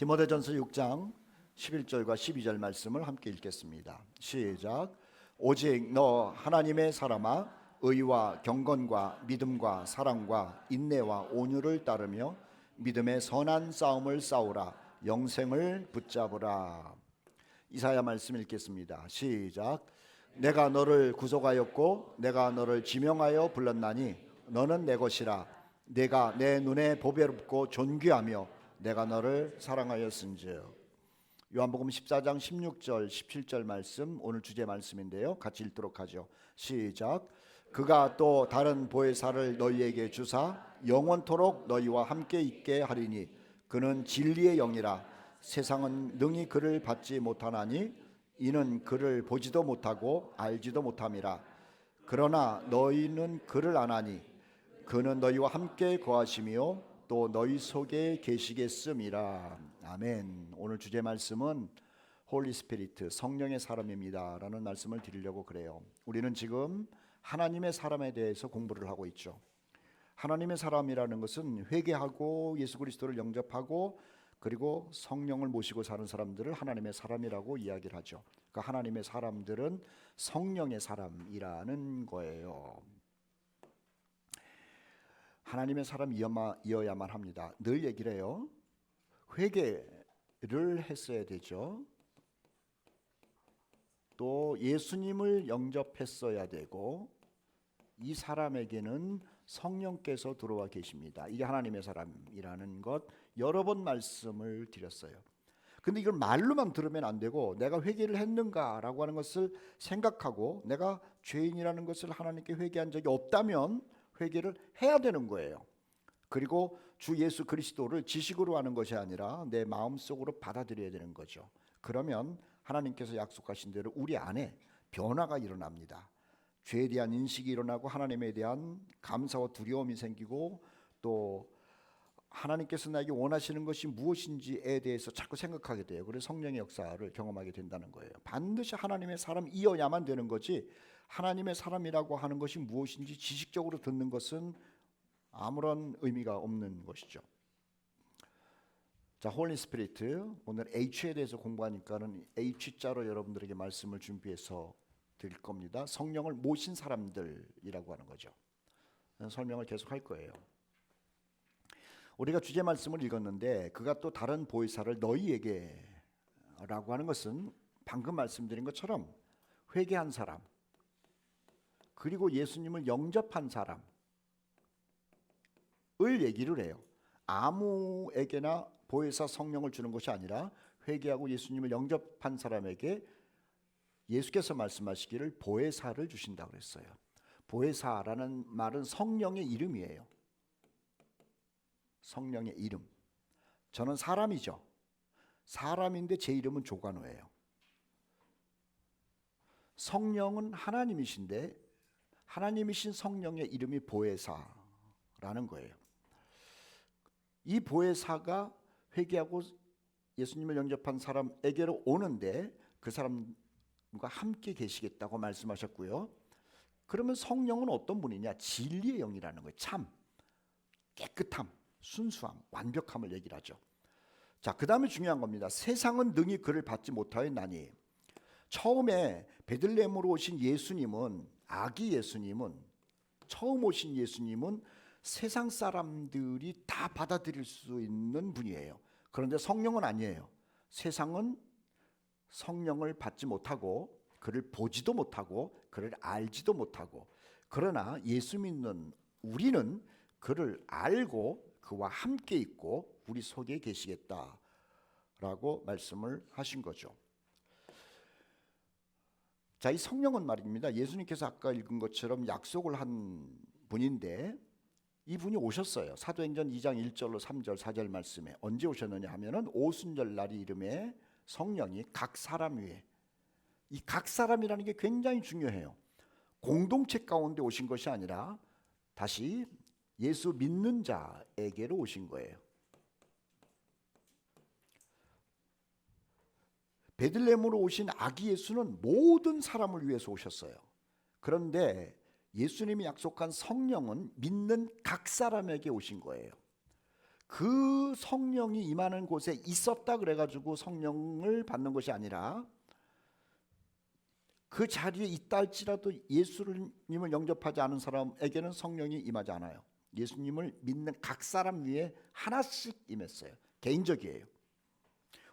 디모데전서 6장 11절과 12절 말씀을 함께 읽겠습니다. 시작. 오직 너 하나님의 사람아 의와 경건과 믿음과 사랑과 인내와 온유를 따르며 믿음의 선한 싸움을 싸우라. 영생을 붙잡으라. 이사야 말씀 읽겠습니다. 시작. 내가 너를 구속하였고 내가 너를 지명하여 불렀나니 너는 내 것이라. 내가 내 눈에 보배롭고 존귀하며 내가 너를 사랑하였은즉. 요한복음 14장 16절 17절 말씀 오늘 주제 말씀인데요, 같이 읽도록 하죠. 시작. 그가 또 다른 보혜사를 너희에게 주사 영원토록 너희와 함께 있게 하리니 그는 진리의 영이라. 세상은 능히 그를 받지 못하나니 이는 그를 보지도 못하고 알지도 못함이라. 그러나 너희는 그를 아나니 그는 너희와 함께 거하시며 또 너희 속에 계시겠음이라. 아멘. 오늘 주제 말씀은 홀리 스피리트, 성령의 사람입니다 라는 말씀을 드리려고 그래요. 우리는 지금 하나님의 사람에 대해서 공부를 하고 있죠. 하나님의 사람이라는 것은 회개하고 예수 그리스도를 영접하고 그리고 성령을 모시고 사는 사람들을 하나님의 사람이라고 이야기를 하죠. 그러니까 하나님의 사람들은 성령의 사람이라는 거예요. 하나님의 사람이어야만 합니다. 늘 얘기를 해요. 회개를 했어야 되죠. 또 예수님을 영접했어야 되고 이 사람에게는 성령께서 들어와 계십니다. 이게 하나님의 사람이라는 것 여러 번 말씀을 드렸어요. 근데 이걸 말로만 들으면 안 되고 내가 회개를 했는가라고 하는 것을 생각하고 내가 죄인이라는 것을 하나님께 회개한 적이 없다면 회개를 해야 되는 거예요. 그리고 주 예수 그리스도를 지식으로 하는 것이 아니라 내 마음속으로 받아들여야 되는 거죠. 그러면 하나님께서 약속하신 대로 우리 안에 변화가 일어납니다. 죄에 대한 인식이 일어나고 하나님에 대한 감사와 두려움이 생기고 또 하나님께서 나에게 원하시는 것이 무엇인지에 대해서 자꾸 생각하게 돼요. 그래서 성령의 역사를 경험하게 된다는 거예요. 반드시 하나님의 사람이어야만 되는 거지 하나님의 사람이라고 하는 것이 무엇인지 지식적으로 듣는 것은 아무런 의미가 없는 것이죠. 자, 홀리 스피리트, 오늘 H에 대해서 공부하니까는 H자로 여러분들에게 말씀을 준비해서 드릴 겁니다. 성령을 모신 사람들이라고 하는 거죠. 설명을 계속 할 거예요. 우리가 주제 말씀을 읽었는데 그가 또 다른 보혜사를 너희에게 라고 하는 것은 방금 말씀드린 것처럼 회개한 사람 그리고 예수님을 영접한 사람을 얘기를 해요. 아무에게나 보혜사 성령을 주는 것이 아니라 회개하고 예수님을 영접한 사람에게 예수께서 말씀하시기를 보혜사를 주신다고 그랬어요. 보혜사라는 말은 성령의 이름이에요. 성령의 이름. 저는 사람이죠. 사람인데 제 이름은 조관호예요. 성령은 하나님이신데 하나님이신 성령의 이름이 보혜사라는 거예요. 이 보혜사가 회개하고 예수님을 영접한 사람에게로 오는데 그 사람과 함께 계시겠다고 말씀하셨고요. 그러면 성령은 어떤 분이냐? 진리의 영이라는 거예요. 참, 깨끗함, 순수함, 완벽함을 얘기를 하죠. 자, 그 다음에 중요한 겁니다. 세상은 능히 그를 받지 못하였나니. 처음에 베들레헴으로 오신 예수님은, 아기 예수님은, 처음 오신 예수님은 세상 사람들이 다 받아들일 수 있는 분이에요. 그런데 성령은 아니에요. 세상은 성령을 받지 못하고 그를 보지도 못하고 그를 알지도 못하고, 그러나 예수 믿는 우리는 그를 알고 그와 함께 있고 우리 속에 계시겠다라고 말씀을 하신 거죠. 자, 이 성령은 말입니다. 예수님께서 아까 읽은 것처럼 약속을 한 분인데 이분이 오셨어요. 사도행전 2장 1절로 3절 4절 말씀에 언제 오셨느냐 하면은 오순절 날이 이름에 성령이 각 사람 위에, 이 각 사람이라는 게 굉장히 중요해요. 공동체 가운데 오신 것이 아니라 다시 예수 믿는 자에게로 오신 거예요. 베들레헴으로 오신 아기 예수는 모든 사람을 위해서 오셨어요. 그런데 예수님이 약속한 성령은 믿는 각 사람에게 오신 거예요. 그 성령이 임하는 곳에 있었다 그래가지고 성령을 받는 것이 아니라 그 자리에 있다 할지라도 예수님을 영접하지 않은 사람에게는 성령이 임하지 않아요. 예수님을 믿는 각 사람 위에 하나씩 임했어요. 개인적이에요.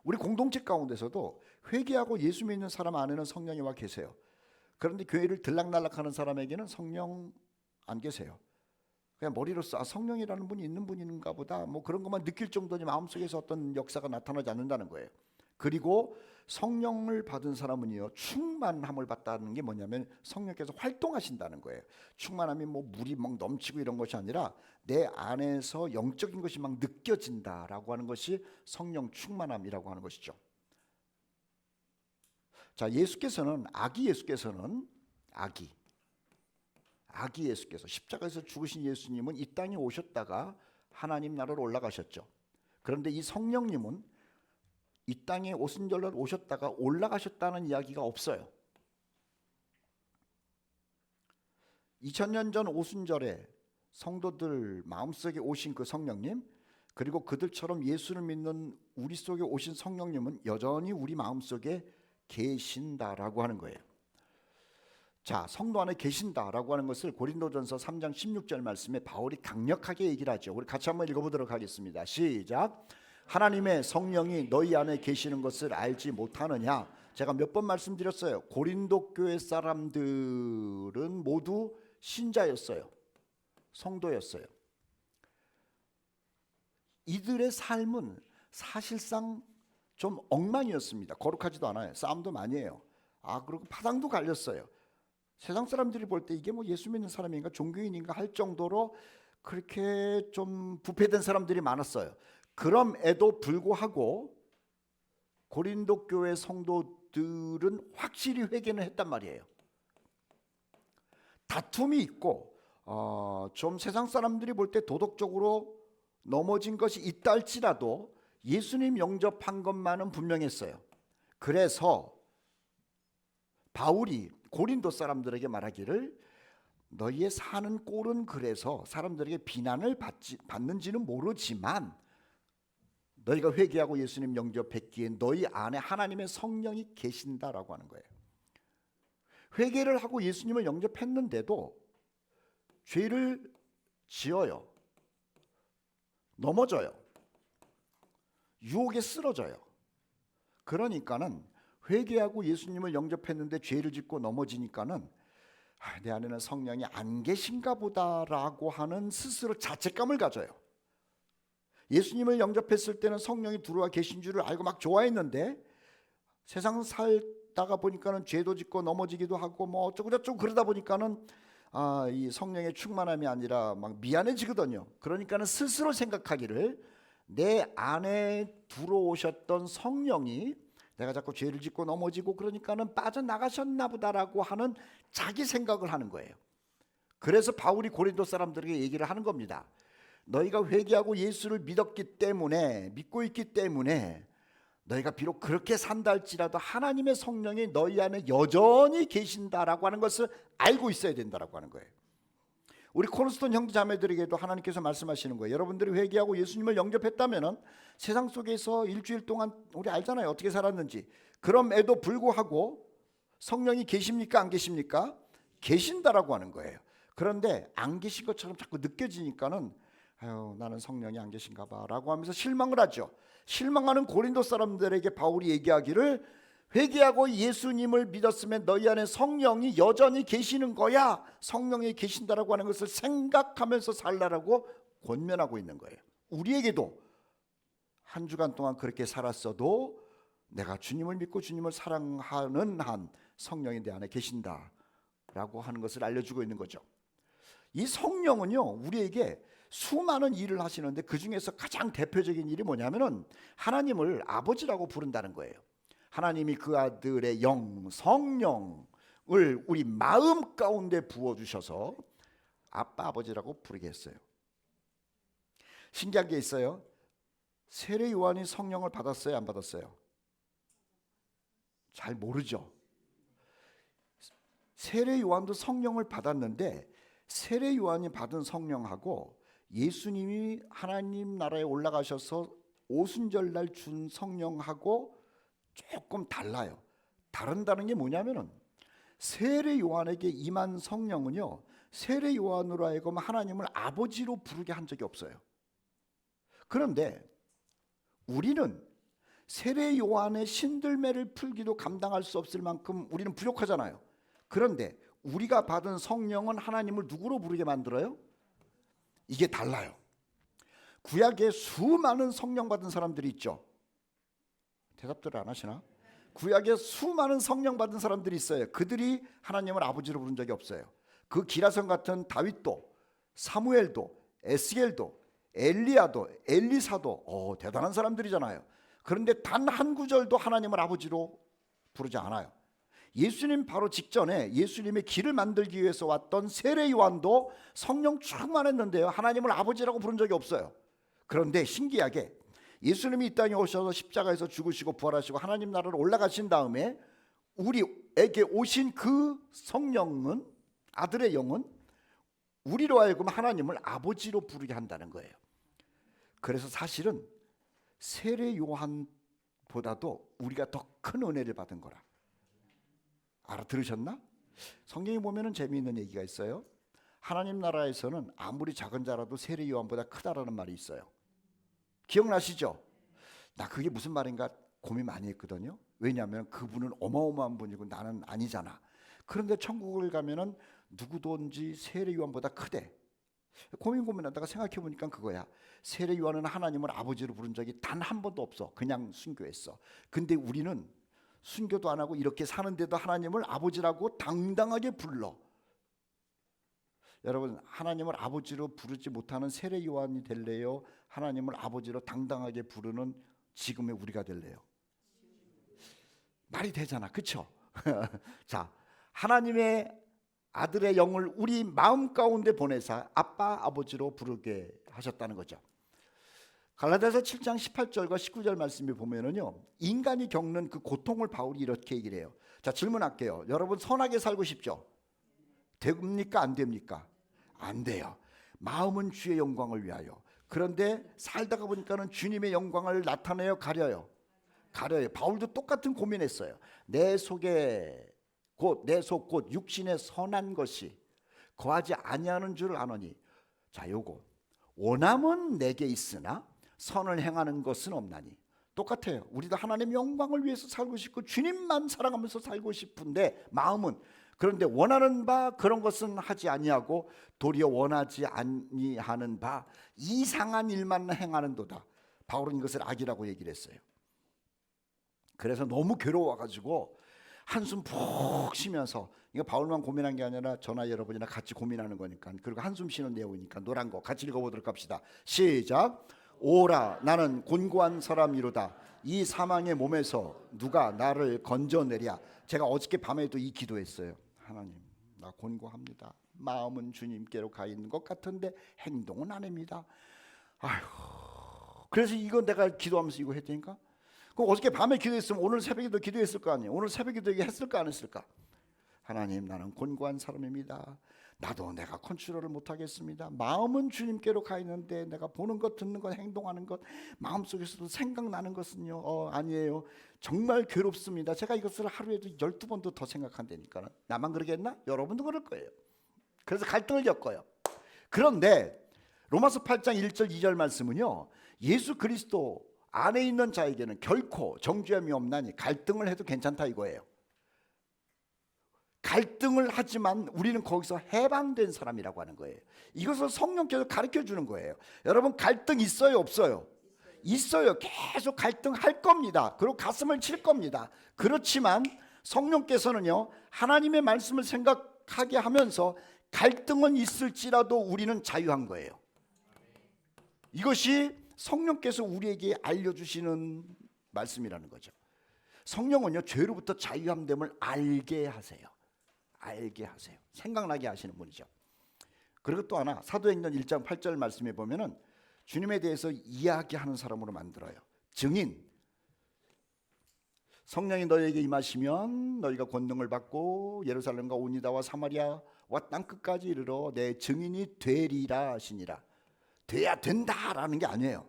우리 공동체 가운데서도 회개하고 예수 믿는 사람 안에는 성령이 와 계세요. 그런데 교회를 들락날락하는 사람에게는 성령 안 계세요. 그냥 머리로서 성령이라는 분이 있는 분인가 보다 뭐 그런 것만 느낄 정도니 마음속에서 어떤 역사가 나타나지 않는다는 거예요. 그리고 성령을 받은 사람은요, 충만함을 받다는 게 뭐냐면 성령께서 활동하신다는 거예요. 충만함이 뭐 물이 막 넘치고 이런 것이 아니라 내 안에서 영적인 것이 막 느껴진다라고 하는 것이 성령 충만함이라고 하는 것이죠. 자, 아기 예수께서 십자가에서 죽으신 예수님은 이 땅에 오셨다가 하나님 나라로 올라가셨죠. 그런데 이 성령님은 이 땅에 오순절날 오셨다가 올라가셨다는 이야기가 없어요. 2000년 전 오순절에 성도들 마음속에 오신 그 성령님, 그리고 그들처럼 예수를 믿는 우리 속에 오신 성령님은 여전히 우리 마음속에 계신다라고 하는 거예요. 자, 성도 안에 계신다라고 하는 것을 고린도전서 3장 16절 말씀에 바울이 강력하게 얘기를 하죠. 우리 같이 한번 읽어보도록 하겠습니다. 시작. 하나님의 성령이 너희 안에 계시는 것을 알지 못하느냐. 제가 몇 번 말씀드렸어요. 고린도 교회 사람들은 모두 신자였어요. 성도였어요. 이들의 삶은 사실상 좀 엉망이었습니다. 거룩하지도 않아요. 싸움도 많이 해요. 그리고 파당도 갈렸어요. 세상 사람들이 볼 때 이게 뭐 예수 믿는 사람인가 종교인인가 할 정도로 그렇게 좀 부패된 사람들이 많았어요. 그럼에도 불구하고 고린도 교회 성도들은 확실히 회개는 했단 말이에요. 다툼이 있고 좀 세상 사람들이 볼 때 도덕적으로 넘어진 것이 있다 할지라도 예수님 영접한 것만은 분명했어요. 그래서 바울이 고린도 사람들에게 말하기를 너희의 사는 꼴은 그래서 사람들에게 비난을 받는지는 모르지만 너희가 회개하고 예수님 영접했기에 너희 안에 하나님의 성령이 계신다라고 하는 거예요. 회개를 하고 예수님을 영접했는데도 죄를 지어요. 넘어져요. 유혹에 쓰러져요. 그러니까는 회개하고 예수님을 영접했는데 죄를 짓고 넘어지니까는 내 안에는 성령이 안 계신가 보다라고 하는 스스로 자책감을 가져요. 예수님을 영접했을 때는 성령이 들어와 계신 줄을 알고 막 좋아했는데 세상 살다가 보니까는 죄도 짓고 넘어지기도 하고 뭐 어쩌고저쩌고 그러다 보니까는 이 성령의 충만함이 아니라 막 미안해지거든요. 그러니까는 스스로 생각하기를 내 안에 들어오셨던 성령이 내가 자꾸 죄를 짓고 넘어지고 그러니까는 빠져나가셨나 보다라고 하는 자기 생각을 하는 거예요. 그래서 바울이 고린도 사람들에게 얘기를 하는 겁니다. 너희가 회개하고 예수를 믿고 있기 때문에 너희가 비록 그렇게 산다 할지라도 하나님의 성령이 너희 안에 여전히 계신다라고 하는 것을 알고 있어야 된다라고 하는 거예요. 우리 코너스톤 형제 자매들에게도 하나님께서 말씀하시는 거예요. 여러분들이 회개하고 예수님을 영접했다면은 세상 속에서 일주일 동안 우리 알잖아요. 어떻게 살았는지. 그럼에도 불구하고 성령이 계십니까? 안 계십니까? 계신다라고 하는 거예요. 그런데 안 계신 것처럼 자꾸 느껴지니까는 나는 성령이 안 계신가 봐라고 하면서 실망을 하죠. 실망하는 고린도 사람들에게 바울이 얘기하기를 회개하고 예수님을 믿었으면 너희 안에 성령이 여전히 계시는 거야. 성령이 계신다라고 하는 것을 생각하면서 살라라고 권면하고 있는 거예요. 우리에게도 한 주간 동안 그렇게 살았어도 내가 주님을 믿고 주님을 사랑하는 한 성령이 내 안에 계신다라고 하는 것을 알려주고 있는 거죠. 이 성령은요, 우리에게 수많은 일을 하시는데 그 중에서 가장 대표적인 일이 뭐냐면은 하나님을 아버지라고 부른다는 거예요. 하나님이 그 아들의 영 성령을 우리 마음 가운데 부어주셔서 아빠 아버지라고 부르게 했어요. 신기한 게 있어요. 세례 요한이 성령을 받았어요, 안 받았어요? 잘 모르죠. 세례 요한도 성령을 받았는데 세례 요한이 받은 성령하고 예수님이 하나님 나라에 올라가셔서 오순절날 준 성령하고 조금 달라요. 다른다는 게 뭐냐면은 세례 요한에게 임한 성령은요, 세례 요한으로 하여금 하나님을 아버지로 부르게 한 적이 없어요. 그런데 우리는 세례 요한의 신들매를 풀기도 감당할 수 없을 만큼 우리는 부족하잖아요. 그런데 우리가 받은 성령은 하나님을 누구로 부르게 만들어요? 이게 달라요. 구약에 수많은 성령 받은 사람들이 있죠. 대답들 안 하시나? 구약에 수많은 성령 받은 사람들이 있어요. 그들이 하나님을 아버지로 부른 적이 없어요. 그 기라성 같은 다윗도, 사무엘도, 에스겔도, 엘리야도, 엘리사도 대단한 사람들이잖아요. 그런데 단 한 구절도 하나님을 아버지로 부르지 않아요. 예수님 바로 직전에 예수님의 길을 만들기 위해서 왔던 세례 요한도 성령 충만했는데요, 하나님을 아버지라고 부른 적이 없어요. 그런데 신기하게 예수님이 이 땅에 오셔서 십자가에서 죽으시고 부활하시고 하나님 나라로 올라가신 다음에 우리에게 오신 그 성령은, 아들의 영은 우리로 하여금 하나님을 아버지로 부르게 한다는 거예요. 그래서 사실은 세례 요한보다도 우리가 더 큰 은혜를 받은 거라. 알아들으셨나? 성경에 보면은 재미있는 얘기가 있어요. 하나님 나라에서는 아무리 작은 자라도 세례 요한보다 크다라는 말이 있어요. 기억나시죠? 나 그게 무슨 말인가 고민 많이 했거든요. 왜냐하면 그분은 어마어마한 분이고 나는 아니잖아. 그런데 천국을 가면은 누구든지 세례 요한보다 크대. 고민하다가 생각해 보니까 그거야. 세례 요한은 하나님을 아버지로 부른 적이 단 한 번도 없어. 그냥 순교했어. 근데 우리는 순교도 안 하고 이렇게 사는데도 하나님을 아버지라고 당당하게 불러. 여러분, 하나님을 아버지로 부르지 못하는 세례 요한이 될래요? 하나님을 아버지로 당당하게 부르는 지금의 우리가 될래요? 말이 되잖아, 그렇죠? 자, 하나님의 아들의 영을 우리 마음 가운데 보내사 아빠, 아버지로 부르게 하셨다는 거죠. 갈라디아서 7장 18절과 19절 말씀에 보면은요, 인간이 겪는 그 고통을 바울이 이렇게 얘기를 해요. 자, 질문할게요. 여러분, 선하게 살고 싶죠? 됩니까? 안 됩니까? 안 돼요. 마음은 주의 영광을 위하여. 그런데 살다가 보니까는 주님의 영광을 나타내요, 가려요? 가려요. 바울도 똑같은 고민했어요. 내 속에 내 속 곧 육신의 선한 것이 거하지 아니하는 줄 아노니. 자, 요거 원함은 내게 있으나 선을 행하는 것은 없나니. 똑같아요. 우리도 하나님의 영광을 위해서 살고 싶고 주님만 사랑하면서 살고 싶은데 마음은, 그런데 원하는 바 그런 것은 하지 아니하고 도리어 원하지 아니하는 바 이상한 일만 행하는도다. 바울은 이것을 악이라고 얘기를 했어요. 그래서 너무 괴로워가지고 한숨 푹 쉬면서, 이거 바울만 고민한 게 아니라 저나 여러분이나 같이 고민하는 거니까, 그리고 한숨 쉬는 내용이니까 노란 거 같이 읽어보도록 합시다. 시작. 오라, 나는 곤고한 사람이로다. 이 사망의 몸에서 누가 나를 건져내랴. 제가 어저께 밤에도 이 기도했어요. 하나님, 나 곤고합니다. 마음은 주님께로 가 있는 것 같은데 행동은 아닙니다. 아이고, 그래서 이거 내가 기도하면서 이거 했다니까. 그럼 어저께 밤에 기도했으면 오늘 새벽에도 기도했을 거 아니에요. 오늘 새벽에도 했을까 안 했을까? 하나님, 나는 곤고한 사람입니다. 나도 내가 컨트롤을 못하겠습니다. 마음은 주님께로 가 있는데 내가 보는 것, 듣는 것, 행동하는 것, 마음속에서도 생각나는 것은요 아니에요. 정말 괴롭습니다. 제가 이것을 하루에도 12번도 더 생각한다니까. 나만 그러겠나? 여러분도 그럴 거예요. 그래서 갈등을 겪어요. 그런데 로마서 8장 1절 2절 말씀은요, 예수 그리스도 안에 있는 자에게는 결코 정죄함이 없나니 갈등을 해도 괜찮다 이거예요. 갈등을 하지만 우리는 거기서 해방된 사람이라고 하는 거예요. 이것을 성령께서 가르쳐 주는 거예요. 여러분, 갈등 있어요, 없어요? 있어요. 계속 갈등할 겁니다. 그리고 가슴을 칠 겁니다. 그렇지만 성령께서는요, 하나님의 말씀을 생각하게 하면서 갈등은 있을지라도 우리는 자유한 거예요. 이것이 성령께서 우리에게 알려주시는 말씀이라는 거죠. 성령은요, 죄로부터 자유함됨을 알게 하세요. 알게 하세요. 생각나게 하시는 분이죠. 그리고 또 하나, 사도행전 1장 8절 말씀에 보면은 주님에 대해서 이야기하는 사람으로 만들어요. 증인. 성령이 너희에게 임하시면 너희가 권능을 받고 예루살렘과 온 유다와 사마리아와 땅 끝까지 이르러 내 증인이 되리라 하시니라. 돼야 된다라는 게 아니에요.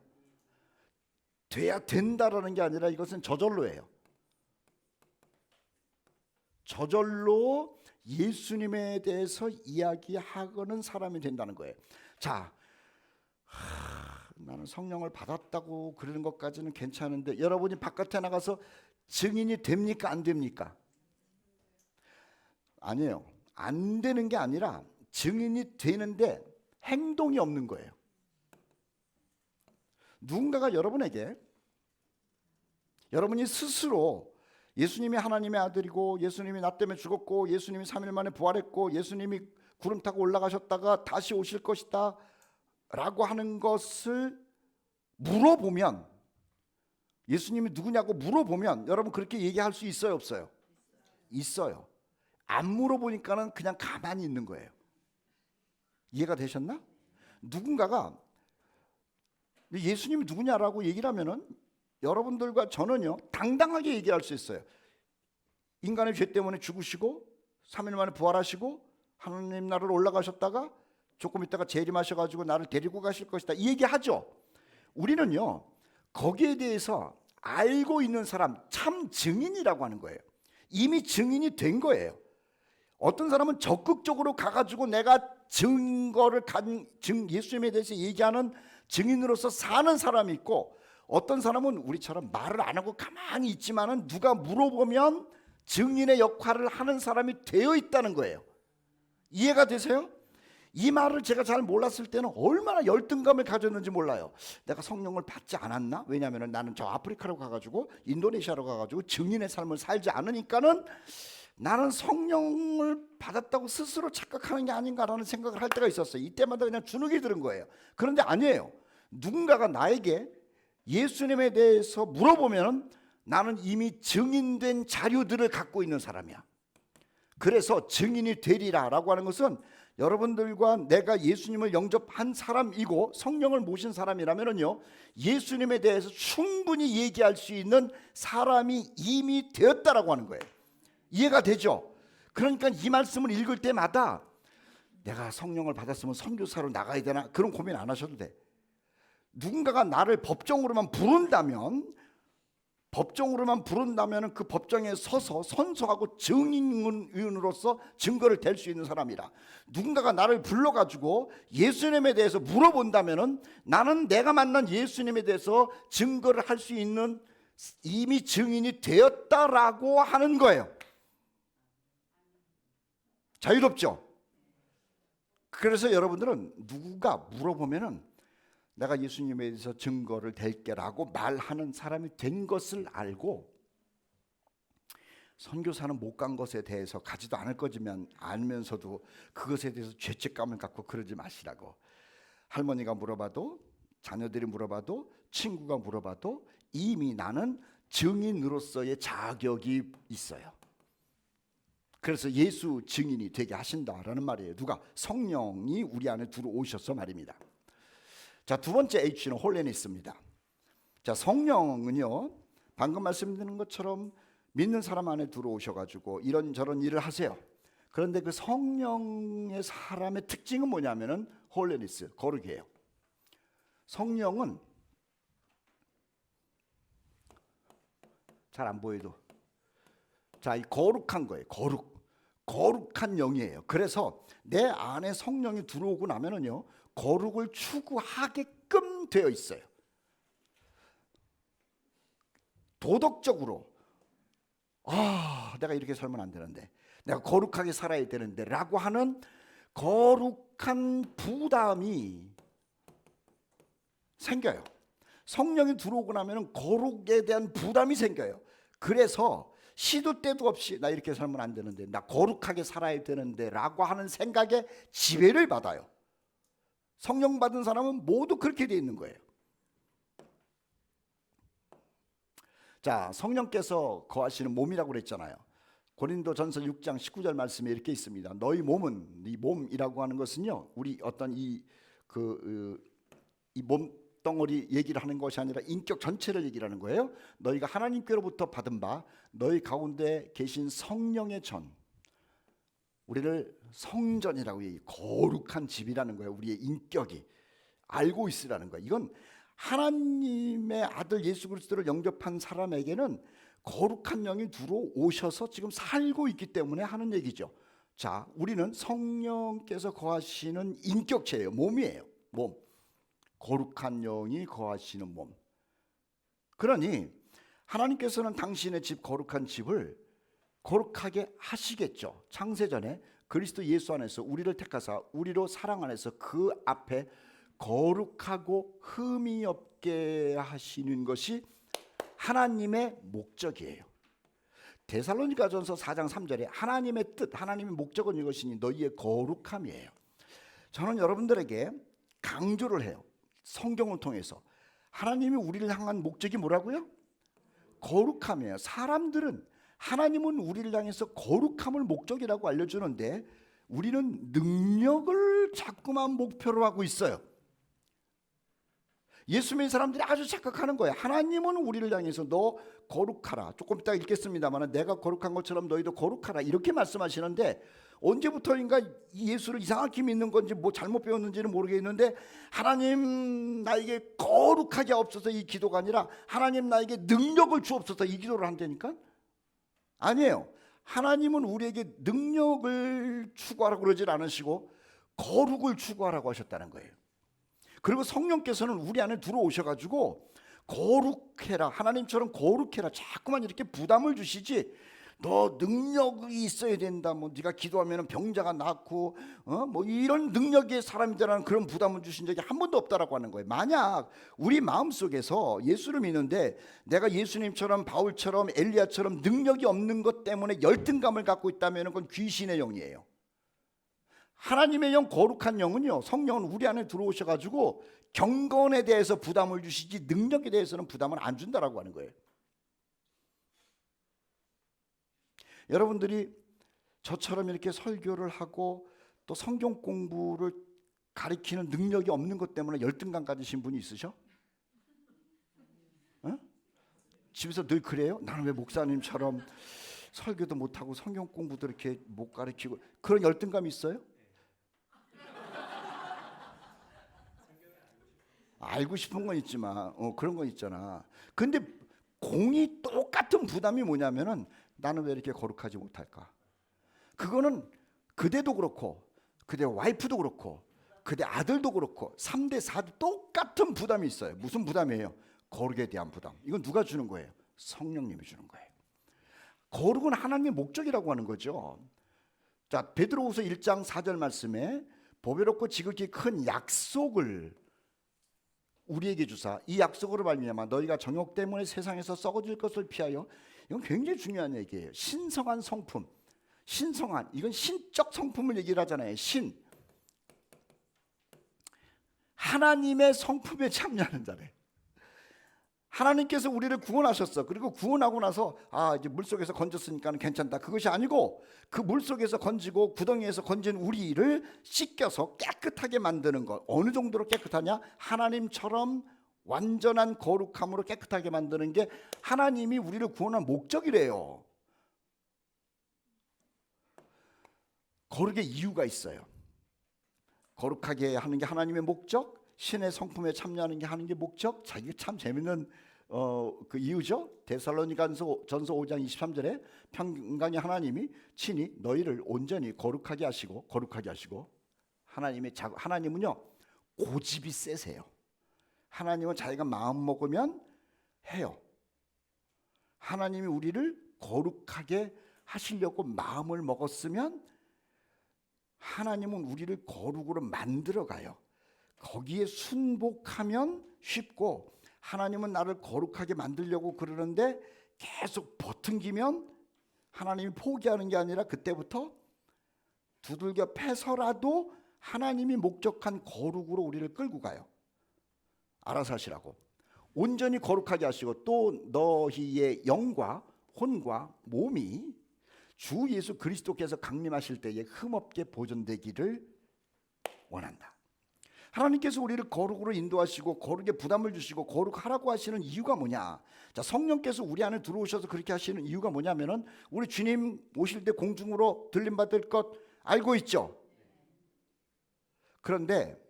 돼야 된다라는 게 아니라 이것은 저절로예요. 저절로 예수님에 대해서 이야기하고는 사람이 된다는 거예요. 자, 나는 성령을 받았다고 그러는 것까지는 괜찮은데 여러분이 바깥에 나가서 증인이 됩니까? 안 됩니까? 아니에요. 안 되는 게 아니라 증인이 되는데 행동이 없는 거예요. 누군가가 여러분에게 여러분이 스스로 예수님이 하나님의 아들이고 예수님이 나 때문에 죽었고 예수님이 3일 만에 부활했고 예수님이 구름 타고 올라가셨다가 다시 오실 것이다 라고 하는 것을 물어보면, 예수님이 누구냐고 물어보면 여러분 그렇게 얘기할 수 있어요, 없어요? 있어요. 안 물어보니까는 그냥 가만히 있는 거예요. 이해가 되셨나? 누군가가 예수님이 누구냐라고 얘기를 하면은 여러분들과 저는요 당당하게 얘기할 수 있어요. 인간의 죄 때문에 죽으시고 3일 만에 부활하시고 하나님 나라로 올라가셨다가 조금 있다가 재림하셔가지고 나를 데리고 가실 것이다, 이 얘기하죠. 우리는요 거기에 대해서 알고 있는 사람, 참 증인이라고 하는 거예요. 이미 증인이 된 거예요. 어떤 사람은 적극적으로 가가지고 내가 증거를 예수님에 대해서 얘기하는 증인으로서 사는 사람이 있고, 어떤 사람은 우리처럼 말을 안 하고 가만히 있지만은 누가 물어보면 증인의 역할을 하는 사람이 되어 있다는 거예요. 이해가 되세요? 이 말을 제가 잘 몰랐을 때는 얼마나 열등감을 가졌는지 몰라요. 내가 성령을 받지 않았나? 왜냐하면 나는 저 아프리카로 가가지고 인도네시아로 가가지고 증인의 삶을 살지 않으니까는 나는 성령을 받았다고 스스로 착각하는 게 아닌가라는 생각을 할 때가 있었어요. 이때마다 그냥 주눅이 드는 거예요. 그런데 아니에요. 누군가가 나에게 예수님에 대해서 물어보면 나는 이미 증인된 자료들을 갖고 있는 사람이야. 그래서 증인이 되리라 라고 하는 것은 여러분들과 내가 예수님을 영접한 사람이고 성령을 모신 사람이라면요 예수님에 대해서 충분히 얘기할 수 있는 사람이 이미 되었다라고 하는 거예요. 이해가 되죠? 그러니까 이 말씀을 읽을 때마다 내가 성령을 받았으면 선교사로 나가야 되나 그런 고민 안 하셔도 돼. 누군가가 나를 법정으로만 부른다면 그 법정에 서서 선서하고 증인으로서 증거를 댈 수 있는 사람이라. 누군가가 나를 불러가지고 예수님에 대해서 물어본다면 나는 내가 만난 예수님에 대해서 증거를 할 수 있는 이미 증인이 되었다라고 하는 거예요. 자유롭죠? 그래서 여러분들은 누가 물어보면은 내가 예수님에 대해서 증거를 댈게라고 말하는 사람이 된 것을 알고, 선교사는 못 간 것에 대해서 가지도 않을 거지만 알면서도 그것에 대해서 죄책감을 갖고 그러지 마시라고. 할머니가 물어봐도, 자녀들이 물어봐도, 친구가 물어봐도 이미 나는 증인으로서의 자격이 있어요. 그래서 예수 증인이 되게 하신다라는 말이에요. 누가? 성령이 우리 안에 들어오셔서 말입니다. 자, 두 번째 H는 홀리니스입니다. 자, 성령은요 방금 말씀드린 것처럼 믿는 사람 안에 들어오셔가지고 이런저런 일을 하세요. 그런데 그 성령의 사람의 특징은 뭐냐면은 홀리니스, 거룩이에요. 성령은 잘 안 보여도 자, 이 거룩한 거예요. 거룩한 영이에요. 그래서 내 안에 성령이 들어오고 나면은요 거룩을 추구하게끔 되어 있어요. 도덕적으로 내가 이렇게 살면 안 되는데, 내가 거룩하게 살아야 되는데 라고 하는 거룩한 부담이 생겨요. 성령이 들어오고 나면 거룩에 대한 부담이 생겨요. 그래서 시도 때도 없이 나 이렇게 살면 안 되는데, 나 거룩하게 살아야 되는데 라고 하는 생각에 지배를 받아요. 성령 받은 사람은 모두 그렇게 되어 있는 거예요. 자, 성령께서 거하시는 몸이라고 그랬잖아요. 고린도전서 6장 19절 말씀에 이렇게 있습니다. 너희 몸은, 이 몸이라고 하는 것은요 우리 어떤 이 몸덩어리 얘기를 하는 것이 아니라 인격 전체를 얘기를 하는 거예요. 너희가 하나님께로부터 받은 바 너희 가운데 계신 성령의 전, 우리를 성전이라고, 거룩한 집이라는 거예요. 우리의 인격이 알고 있으라는 거예요. 이건 하나님의 아들 예수 그리스도를 영접한 사람에게는 거룩한 영이 들어오셔서 지금 살고 있기 때문에 하는 얘기죠. 자, 우리는 성령께서 거하시는 인격체예요. 몸이에요. 몸. 거룩한 영이 거하시는 몸. 그러니 하나님께서는 당신의 집, 거룩한 집을 거룩하게 하시겠죠. 창세전에 그리스도 예수 안에서 우리를 택하사 우리로 사랑 안에서 그 앞에 거룩하고 흠이 없게 하시는 것이 하나님의 목적이에요. 데살로니가전서 4장 3절에 하나님의 뜻, 하나님의 목적은 이것이니 너희의 거룩함이에요. 저는 여러분들에게 강조를 해요. 성경을 통해서 하나님이 우리를 향한 목적이 뭐라고요? 거룩함이에요. 사람들은 하나님은 우리를 향해서 거룩함을 목적이라고 알려주는데 우리는 능력을 자꾸만 목표로 하고 있어요. 예수 믿는 사람들이 아주 착각하는 거예요. 하나님은 우리를 향해서 너 거룩하라. 조금 이따 읽겠습니다만 내가 거룩한 것처럼 너희도 거룩하라 이렇게 말씀하시는데 언제부터인가 예수를 이상하게 믿는 건지 뭐 잘못 배웠는지는 모르겠는데 하나님 나에게 거룩하게 없어서 이 기도가 아니라 하나님 나에게 능력을 주옵소서 이 기도를 한다니까? 아니에요. 하나님은 우리에게 능력을 추구하라고 그러질 않으시고 거룩을 추구하라고 하셨다는 거예요. 그리고 성령께서는 우리 안에 들어오셔가지고 거룩해라, 하나님처럼 거룩해라 자꾸만 이렇게 부담을 주시지. 너 능력이 있어야 된다. 뭐 네가 기도하면 병자가 낫고 뭐 이런 능력의 사람들은 그런 부담을 주신 적이 한 번도 없다라고 하는 거예요. 만약 우리 마음속에서 예수를 믿는데 내가 예수님처럼 바울처럼 엘리야처럼 능력이 없는 것 때문에 열등감을 갖고 있다면 그건 귀신의 영이에요. 하나님의 영, 거룩한 영은요, 성령은 우리 안에 들어오셔가지고 경건에 대해서 부담을 주시지 능력에 대해서는 부담을 안 준다라고 하는 거예요. 여러분들이 저처럼 이렇게 설교를 하고 또 성경 공부를 가리키는 능력이 없는 것 때문에 열등감 가지신 분이 있으셔? 어? 집에서 늘 그래요? 나는 왜 목사님처럼 설교도 못하고 성경 공부도 이렇게 못 가르치고 그런 열등감이 있어요? 알고 싶은 건 있지만 그런 건 있잖아. 근데 공이 똑같은 부담이 뭐냐면은 나는 왜 이렇게 거룩하지 못할까? 그거는 그대도 그렇고 그대 와이프도 그렇고 그대 아들도 그렇고 3대 4대 똑같은 부담이 있어요. 무슨 부담이에요? 거룩에 대한 부담. 이건 누가 주는 거예요? 성령님이 주는 거예요. 거룩은 하나님의 목적이라고 하는 거죠. 자, 베드로후서 1장 4절 말씀에 보배롭고 지극히 큰 약속을 우리에게 주사 이 약속으로 말미암아 너희가 정욕 때문에 세상에서 썩어질 것을 피하여, 이건 굉장히 중요한 얘기예요. 신성한 성품, 신성한, 이건 신적 성품을 얘기를 하잖아요. 신, 하나님의 성품에 참여하는 자래. 하나님께서 우리를 구원하셨어. 그리고 구원하고 나서 이제 물속에서 건졌으니까 괜찮다, 그것이 아니고 그 물속에서 건지고 구덩이에서 건진 우리를 씻겨서 깨끗하게 만드는 것. 어느 정도로 깨끗하냐? 하나님처럼 완전한 거룩함으로 깨끗하게 만드는 게 하나님이 우리를 구원한 목적이래요. 거룩의 이유가 있어요. 거룩하게 하는 게 하나님의 목적, 신의 성품에 참여하는 게 하는 게 목적. 자, 이게 참 재밌는 그 이유죠. 데살로니가전서 5장 23절에 평강의 하나님이 친히 너희를 온전히 거룩하게 하시고 하나님은요 고집이 세세요. 하나님은 자기가 마음 먹으면 해요. 하나님이 우리를 거룩하게 하시려고 마음을 먹었으면 하나님은 우리를 거룩으로 만들어 가요. 거기에 순복하면 쉽고, 하나님은 나를 거룩하게 만들려고 그러는데 계속 버팅기면 하나님이 포기하는 게 아니라 그때부터 두들겨 패서라도 하나님이 목적한 거룩으로 우리를 끌고 가요. 알아서 하시라고. 온전히 거룩하게 하시고 또 너희의 영과 혼과 몸이 주 예수 그리스도께서 강림하실 때에 흠없게 보존되기를 원한다. 하나님께서 우리를 거룩으로 인도하시고 거룩에 부담을 주시고 거룩하라고 하시는 이유가 뭐냐? 자, 성령께서 우리 안에 들어오셔서 그렇게 하시는 이유가 뭐냐면은 우리 주님 오실 때 공중으로 들림받을 것 알고 있죠? 그런데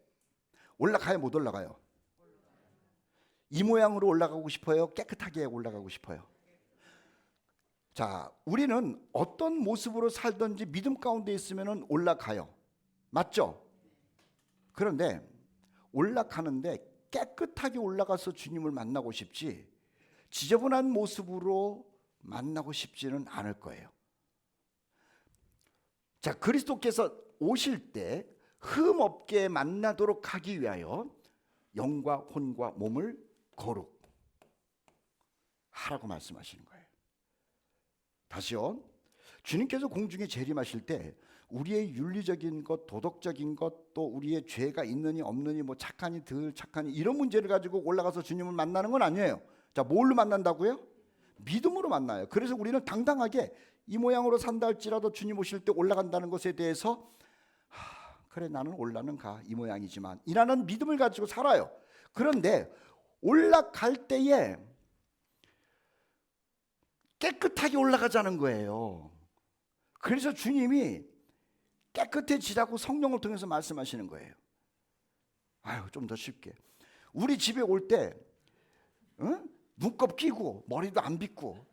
올라가요, 못 올라가요? 이 모양으로 올라가고 싶어요? 깨끗하게 올라가고 싶어요? 자, 우리는 어떤 모습으로 살든지 믿음 가운데 있으면 올라가요. 맞죠? 그런데 올라가는데 깨끗하게 올라가서 주님을 만나고 싶지, 지저분한 모습으로 만나고 싶지는 않을 거예요. 자, 그리스도께서 오실 때 흠 없게 만나도록 하기 위하여 영과 혼과 몸을 거룩하라고 말씀하시는 거예요. 다시요. 주님께서 공중에 재림하실 때 우리의 윤리적인 것, 도덕적인 것, 또 우리의 죄가 있느니 없느니, 뭐 착하니 덜 착하니 이런 문제를 가지고 올라가서 주님을 만나는 건 아니에요. 자, 뭘로 만난다고요? 믿음으로 만나요. 그래서 우리는 당당하게 이 모양으로 산다 할지라도 주님 오실 때 올라간다는 것에 대해서 그래, 나는 올라는 가, 이 모양이지만 이라는 믿음을 가지고 살아요. 그런데 올라갈 때에 깨끗하게 올라가자는 거예요. 그래서 주님이 깨끗해지라고 성령을 통해서 말씀하시는 거예요. 아유, 좀 더 쉽게 우리 집에 올 때 눈곱 끼고 머리도 안 빗고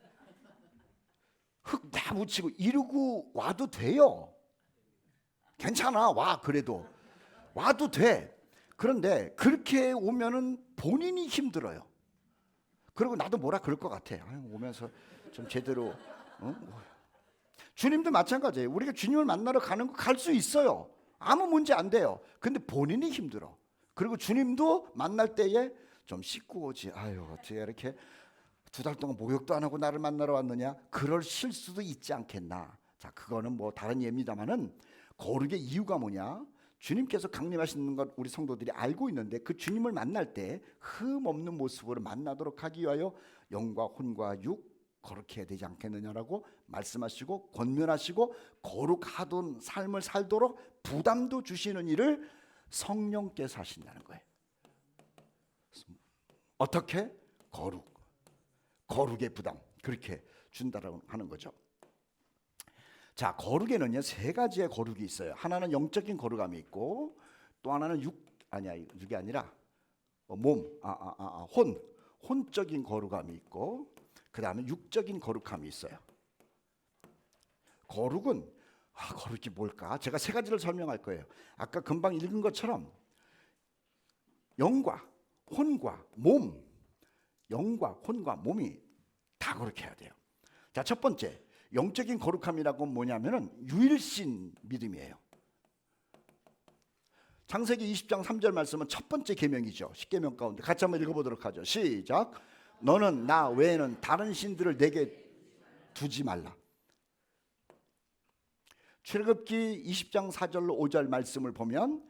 흙 다 묻히고 이러고 와도 돼요. 괜찮아, 와. 그래도 와도 돼. 그런데 그렇게 오면은 본인이 힘들어요. 그리고 나도 뭐라 그럴 것 같아. 아유, 오면서 좀 제대로. 주님도 마찬가지예요. 우리가 주님을 만나러 가는 거 갈 수 있어요. 아무 문제 안 돼요. 근데 본인이 힘들어. 그리고 주님도 만날 때에 좀 씻고 오지. 아유, 어떻게 이렇게 2달 동안 목욕도 안 하고 나를 만나러 왔느냐? 그럴 실수도 있지 않겠나. 자, 그거는 뭐 다른 예입니다만은 거룩의 이유가 뭐냐? 주님께서 강림하시는 것 우리 성도들이 알고 있는데 그 주님을 만날 때 흠 없는 모습으로 만나도록 하기 위하여 영과 혼과 육 거룩해야 되지 않겠느냐라고 말씀하시고 권면하시고 거룩하던 삶을 살도록 부담도 주시는 일을 성령께서 하신다는 거예요. 어떻게? 거룩의 부담, 그렇게 준다라고 하는 거죠. 자, 거룩에는요 3가지의 거룩이 있어요. 하나는 영적인 거룩함이 있고, 또 하나는 육이 아니라 혼적인 거룩함이 있고, 그 다음에 육적인 거룩함이 있어요. 거룩은 거룩이 뭘까? 제가 3가지를 설명할 거예요. 아까 금방 읽은 것처럼 영과 혼과 몸이 다 거룩해야 돼요. 자, 첫 번째 영적인 거룩함이라고 뭐냐면은 유일신 믿음이에요. 창세기 20장 3절 말씀은 첫 번째 계명이죠. 10계명 가운데 같이 한번 읽어보도록 하죠. 시작. 너는 나 외에는 다른 신들을 내게 두지 말라. 출애굽기 20장 4절로 5절 말씀을 보면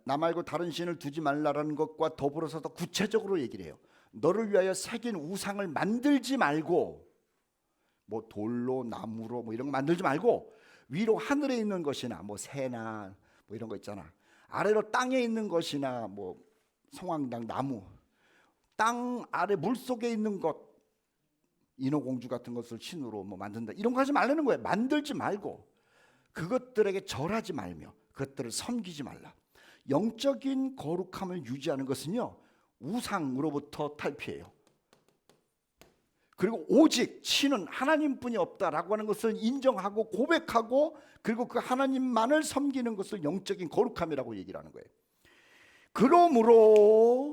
나 말고 다른 신을 두지 말라라는 것과 더불어서 더 구체적으로 얘기를 해요. 너를 위하여 새긴 우상을 만들지 말고, 뭐 돌로 나무로 뭐 이런 거 만들지 말고, 위로 하늘에 있는 것이나 뭐 새나 뭐 이런 거 있잖아, 아래로 땅에 있는 것이나 뭐 성황당 나무, 땅 아래 물 속에 있는 것, 인어공주 같은 것을 신으로 뭐 만든다, 이런 거 하지 말라는 거예요. 만들지 말고 그것들에게 절하지 말며 그것들을 섬기지 말라. 영적인 거룩함을 유지하는 것은요 우상으로부터 탈피해요. 그리고 오직 신은 하나님뿐이 없다라고 하는 것을 인정하고 고백하고, 그리고 그 하나님만을 섬기는 것을 영적인 거룩함이라고 얘기를 하는 거예요. 그러므로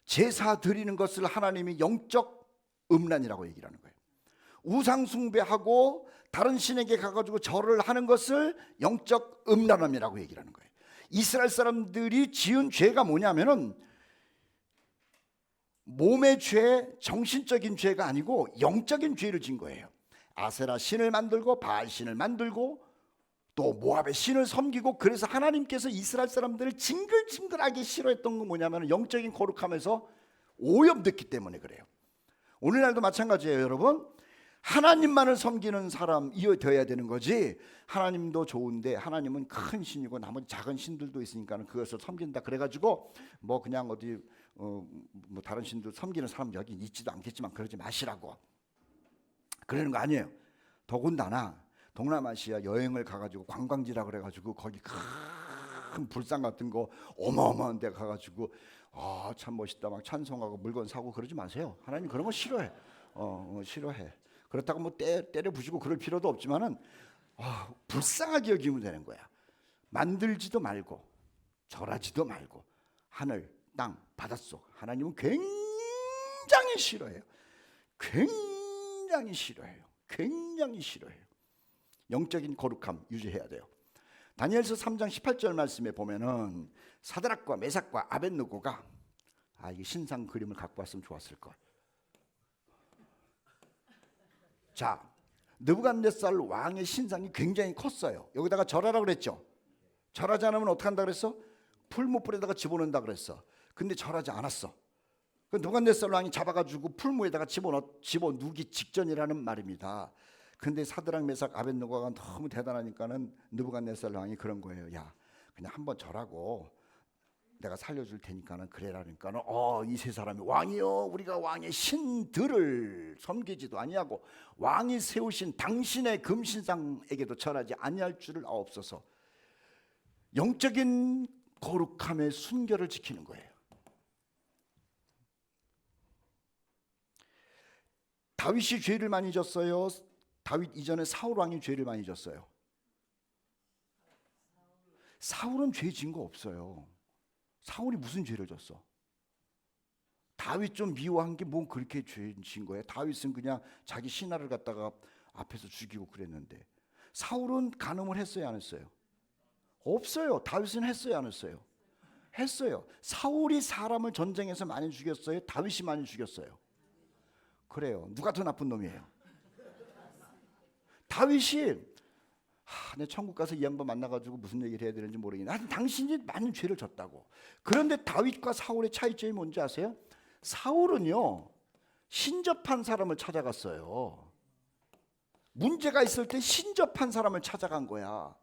제사 드리는 것을 하나님이 영적 음란이라고 얘기를 하는 거예요. 우상 숭배하고 다른 신에게 가가지고 절을 하는 것을 영적 음란함이라고 얘기를 하는 거예요. 이스라엘 사람들이 지은 죄가 뭐냐면은 몸의 죄, 정신적인 죄가 아니고 영적인 죄를 진 거예요. 아세라 신을 만들고 바알 신을 만들고 또 모압의 신을 섬기고, 그래서 하나님께서 이스라엘 사람들을 징글징글하게 싫어했던 건 뭐냐면 영적인 거룩함에서 오염됐기 때문에 그래요. 오늘날도 마찬가지예요, 여러분. 하나님만을 섬기는 사람이 되어야 되는 거지, 하나님도 좋은데 하나님은 큰 신이고 나머지 작은 신들도 있으니까 그것을 섬긴다 그래가지고 뭐 그냥 어디 뭐 다른 신들 섬기는 사람 여기 있지도 않겠지만 그러지 마시라고 그러는 거 아니에요. 더군다나 동남아시아 여행을 가가지고 관광지라 그래가지고 거기 큰 큰 불상 같은 거 어마어마한 데 가가지고 참 멋있다 막 찬송하고 물건 사고 그러지 마세요. 하나님 그런 거 싫어해. 싫어해. 그렇다고 뭐 때려 부시고 그럴 필요도 없지만은 불쌍하게 여기면 되는 거야. 만들지도 말고 절하지도 말고 하늘, 땅, 바닷속 하나님은 굉장히 싫어해요. 굉장히 싫어해요. 굉장히 싫어해요. 영적인 거룩함 유지해야 돼요. 다니엘서 3장 18절 말씀에 보면은 사드락과 메삭과 아벳느고가 이게 신상 그림을 갖고 왔으면 좋았을 걸. 자, 느부갓네살 왕의 신상이 굉장히 컸어요. 여기다가 절하라 그랬죠. 절하지 않으면 어떻게 한다 그랬어? 풀무불에다가 집어넣는다 그랬어. 근데 절하지 않았어. 그 느부갓네살 왕이 잡아가지고 풀무에다가 집어넣기 직전이라는 말입니다. 근데 사드락 메삭 아벳느고가 너무 대단하니까는 느부갓네살 왕이 그런 거예요. 야, 그냥 한번 절하고 내가 살려줄 테니까는 그래라니까는 이 세 사람이 왕이요, 우리가 왕의 신들을 섬기지도 아니하고 왕이 세우신 당신의 금신상에게도 절하지 아니할 줄을 아옵소서. 영적인 거룩함의 순결을 지키는 거예요. 다윗이 죄를 많이 졌어요? 다윗 이전에 사울 왕이 죄를 많이 졌어요? 사울은 죄 진 거 없어요. 사울이 무슨 죄를 졌어? 다윗 좀 미워한 게 뭔 그렇게 죄 진 거예요? 다윗은 그냥 자기 신하를 갖다가 앞에서 죽이고 그랬는데 사울은 간음을 했어요, 안 했어요? 없어요. 다윗은 했어요, 안 했어요? 했어요. 사울이 사람을 전쟁에서 많이 죽였어요? 다윗이 많이 죽였어요? 그래요. 누가 더 나쁜 놈이에요? 다윗이 내 천국 가서 이 양반 만나가지고 무슨 얘기를 해야 되는지 모르겠는데 하여튼 당신이 많은 죄를 졌다고. 그런데 다윗과 사울의 차이점이 뭔지 아세요? 사울은요 신접한 사람을 찾아갔어요. 문제가 있을 때 신접한 사람을 찾아간 거야.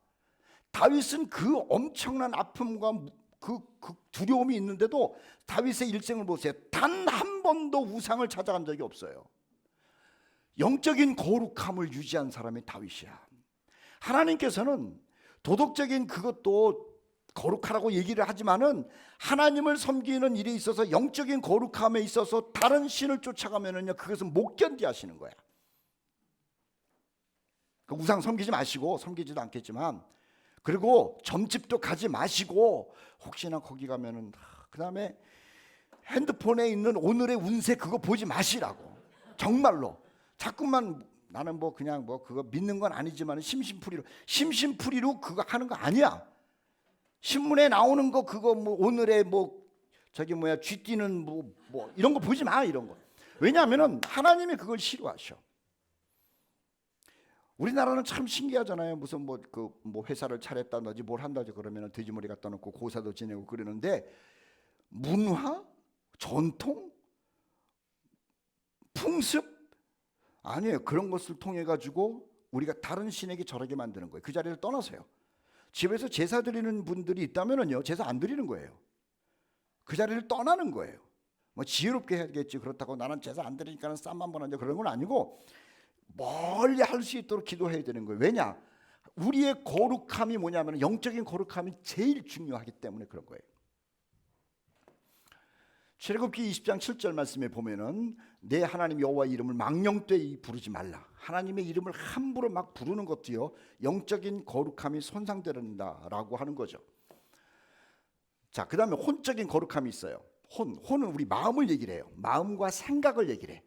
다윗은 그 엄청난 아픔과 그 두려움이 있는데도 다윗의 일생을 보세요. 단 한 번도 우상을 찾아간 적이 없어요. 영적인 거룩함을 유지한 사람이 다윗이야. 하나님께서는 도덕적인 그것도 거룩하라고 얘기를 하지만은 하나님을 섬기는 일에 있어서 영적인 거룩함에 있어서 다른 신을 쫓아가면은요 그것은 못 견디 하시는 거야. 그 우상 섬기지 마시고, 섬기지도 않겠지만, 그리고 점집도 가지 마시고 혹시나 거기 가면은 그다음에 핸드폰에 있는 오늘의 운세 그거 보지 마시라고. 정말로 자꾸만 나는 뭐 그냥 뭐 그거 믿는 건 아니지만 심심풀이로 그거 하는 거 아니야. 신문에 나오는 거 그거 뭐 오늘의 뭐 저기 뭐야 쥐띠는 뭐 이런 거 보지 마, 이런 거. 왜냐하면은 하나님이 그걸 싫어하셔. 우리나라는 참 신기하잖아요. 무슨 뭐 회사를 차렸다든지 뭘 한다지 그러면은 돼지머리 갖다 놓고 고사도 지내고 그러는데 문화, 전통, 풍습 아니에요. 그런 것을 통해 가지고 우리가 다른 신에게 절하게 만드는 거예요. 그 자리를 떠나세요. 집에서 제사 드리는 분들이 있다면은요 제사 안 드리는 거예요. 그 자리를 떠나는 거예요. 뭐 지혜롭게 해야겠지. 그렇다고 나는 제사 안 드리니까는 쌈 한번 하자 그런 건 아니고 멀리 할 수 있도록 기도해야 되는 거예요. 왜냐? 우리의 거룩함이 뭐냐면 영적인 거룩함이 제일 중요하기 때문에 그런 거예요. 출애굽기 20장 7절 말씀에 보면은 내 하나님 여호와 이름을 망령되이 부르지 말라. 하나님의 이름을 함부로 막 부르는 것도요 영적인 거룩함이 손상된다라고 하는 거죠. 자, 그 다음에 혼적인 거룩함이 있어요. 혼은 우리 마음을 얘기를 해요. 마음과 생각을 얘기를 해.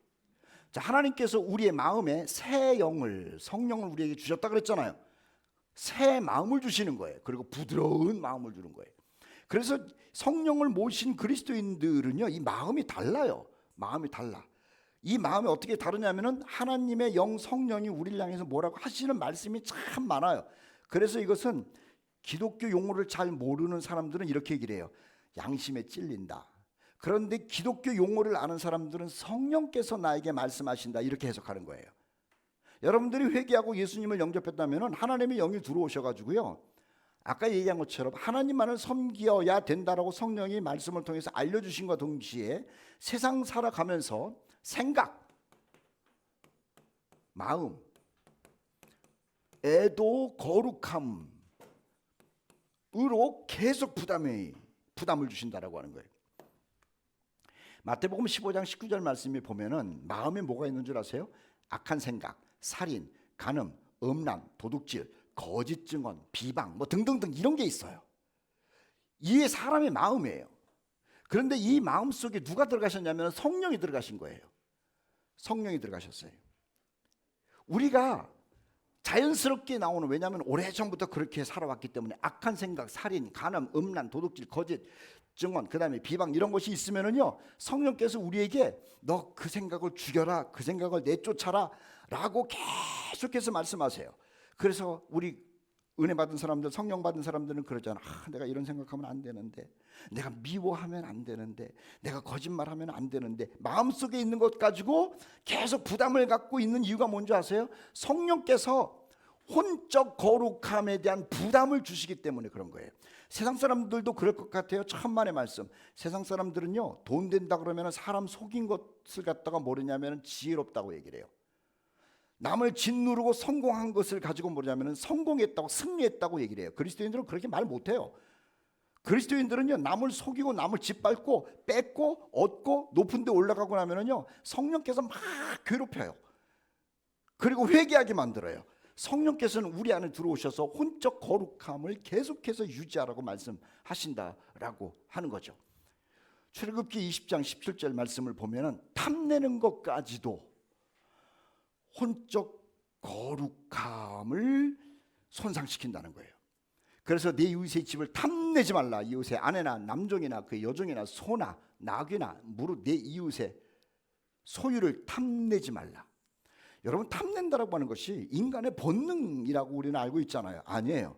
자, 하나님께서 우리의 마음에 새 영을, 성령을 우리에게 주셨다 그랬잖아요. 새 마음을 주시는 거예요. 그리고 부드러운 마음을 주는 거예요. 그래서 성령을 모신 그리스도인들은요 이 마음이 달라요. 마음이 달라. 이 마음이 어떻게 다르냐면은 하나님의 영 성령이 우리를 향해서 뭐라고 하시는 말씀이 참 많아요. 그래서 이것은 기독교 용어를 잘 모르는 사람들은 이렇게 얘기를 해요. 양심에 찔린다. 그런데 기독교 용어를 아는 사람들은 성령께서 나에게 말씀하신다 이렇게 해석하는 거예요. 여러분들이 회개하고 예수님을 영접했다면 하나님의 영이 들어오셔가지고요 아까 얘기한 것처럼 하나님만을 섬겨야 된다라고 성령이 말씀을 통해서 알려주신과 동시에 세상 살아가면서 생각, 마음, 애도, 거룩함, 계속 부담을 주신다라고 하는 거예요. 마태복음 15장 19절 말씀에 보면은 마음에 뭐가 있는 줄 아세요? 악한 생각, 살인, 간음, 음란, 도둑질, 거짓 증언, 비방 뭐 등등등 이런 게 있어요. 이게 사람의 마음이에요. 그런데 이 마음 속에 누가 들어가셨냐면 성령이 들어가신 거예요. 성령이 들어가셨어요. 우리가 자연스럽게 나오는, 왜냐하면 오래전부터 그렇게 살아왔기 때문에 악한 생각, 살인, 간음, 음란, 도둑질, 거짓 증언, 그 다음에 비방 이런 것이 있으면은요, 성령께서 우리에게 너 그 생각을 죽여라, 그 생각을 내쫓아라 라고 계속해서 말씀하세요. 그래서 우리 은혜 받은 사람들, 성령 받은 사람들은 그러잖아. 내가 이런 생각하면 안 되는데, 내가 미워하면 안 되는데, 내가 거짓말하면 안 되는데, 마음속에 있는 것 가지고 계속 부담을 갖고 있는 이유가 뭔지 아세요? 성령께서 혼적 거룩함에 대한 부담을 주시기 때문에 그런 거예요. 세상 사람들도 그럴 것 같아요. 천만의 말씀. 세상 사람들은요, 돈 된다 그러면 사람 속인 것을 갖다가 모르냐면 지혜롭다고 얘기를 해요. 남을 짓누르고 성공한 것을 가지고 뭐냐면 성공했다고, 승리했다고 얘기를 해요. 그리스도인들은 그렇게 말 못해요. 그리스도인들은요, 남을 속이고 남을 짓밟고 뺏고 얻고 높은 데 올라가고 나면은요, 성령께서 막 괴롭혀요. 그리고 회개하게 만들어요. 성령께서는 우리 안에 들어오셔서 혼적 거룩함을 계속해서 유지하라고 말씀하신다라고 하는 거죠. 출애굽기 20장 17절 말씀을 보면은 탐내는 것까지도 혼적 거룩함을 손상시킨다는 거예요. 그래서 내 이웃의 집을 탐내지 말라. 이웃의 아내나 남종이나 그 여종이나 소나 나귀나 무릇 내 이웃의 소유를 탐내지 말라. 여러분, 탐낸다라고 하는 것이 인간의 본능이라고 우리는 알고 있잖아요. 아니에요.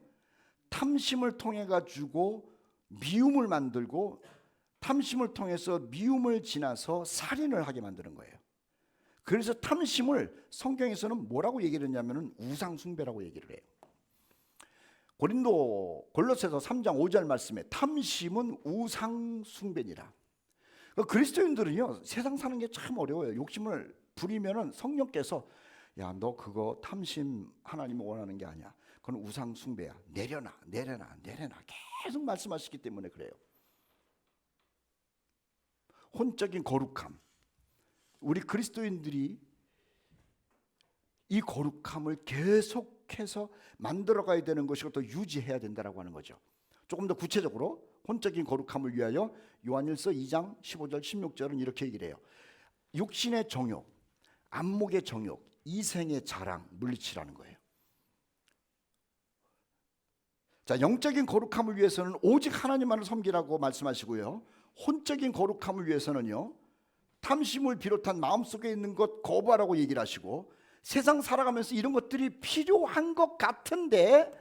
탐심을 통해 가지고 미움을 만들고, 탐심을 통해서 미움을 지나서 살인을 하게 만드는 거예요. 그래서 탐심을 성경에서는 뭐라고 얘기를 했냐면 우상 숭배라고 얘기를 해요. 골로새서 3장 5절 말씀에 탐심은 우상 숭배니라. 그리스도인들은요, 세상 사는 게 참 어려워요. 욕심을 부리면은 성령께서 야, 너 그거 탐심 하나님이 원하는 게 아니야. 그건 우상 숭배야. 내려놔 계속 말씀하시기 때문에 그래요. 혼적인 거룩함. 우리 그리스도인들이 이 거룩함을 계속해서 만들어가야 되는 것이고 또 유지해야 된다라고 하는 거죠. 조금 더 구체적으로 혼적인 거룩함을 위하여 요한일서 2장 15절 16절은 이렇게 얘기를 해요. 육신의 정욕, 안목의 정욕, 이생의 자랑 물리치라는 거예요. 자, 영적인 거룩함을 위해서는 오직 하나님만을 섬기라고 말씀하시고요, 혼적인 거룩함을 위해서는요, 탐심을 비롯한 마음속에 있는 것 거부하라고 얘기를 하시고, 세상 살아가면서 이런 것들이 필요한 것 같은데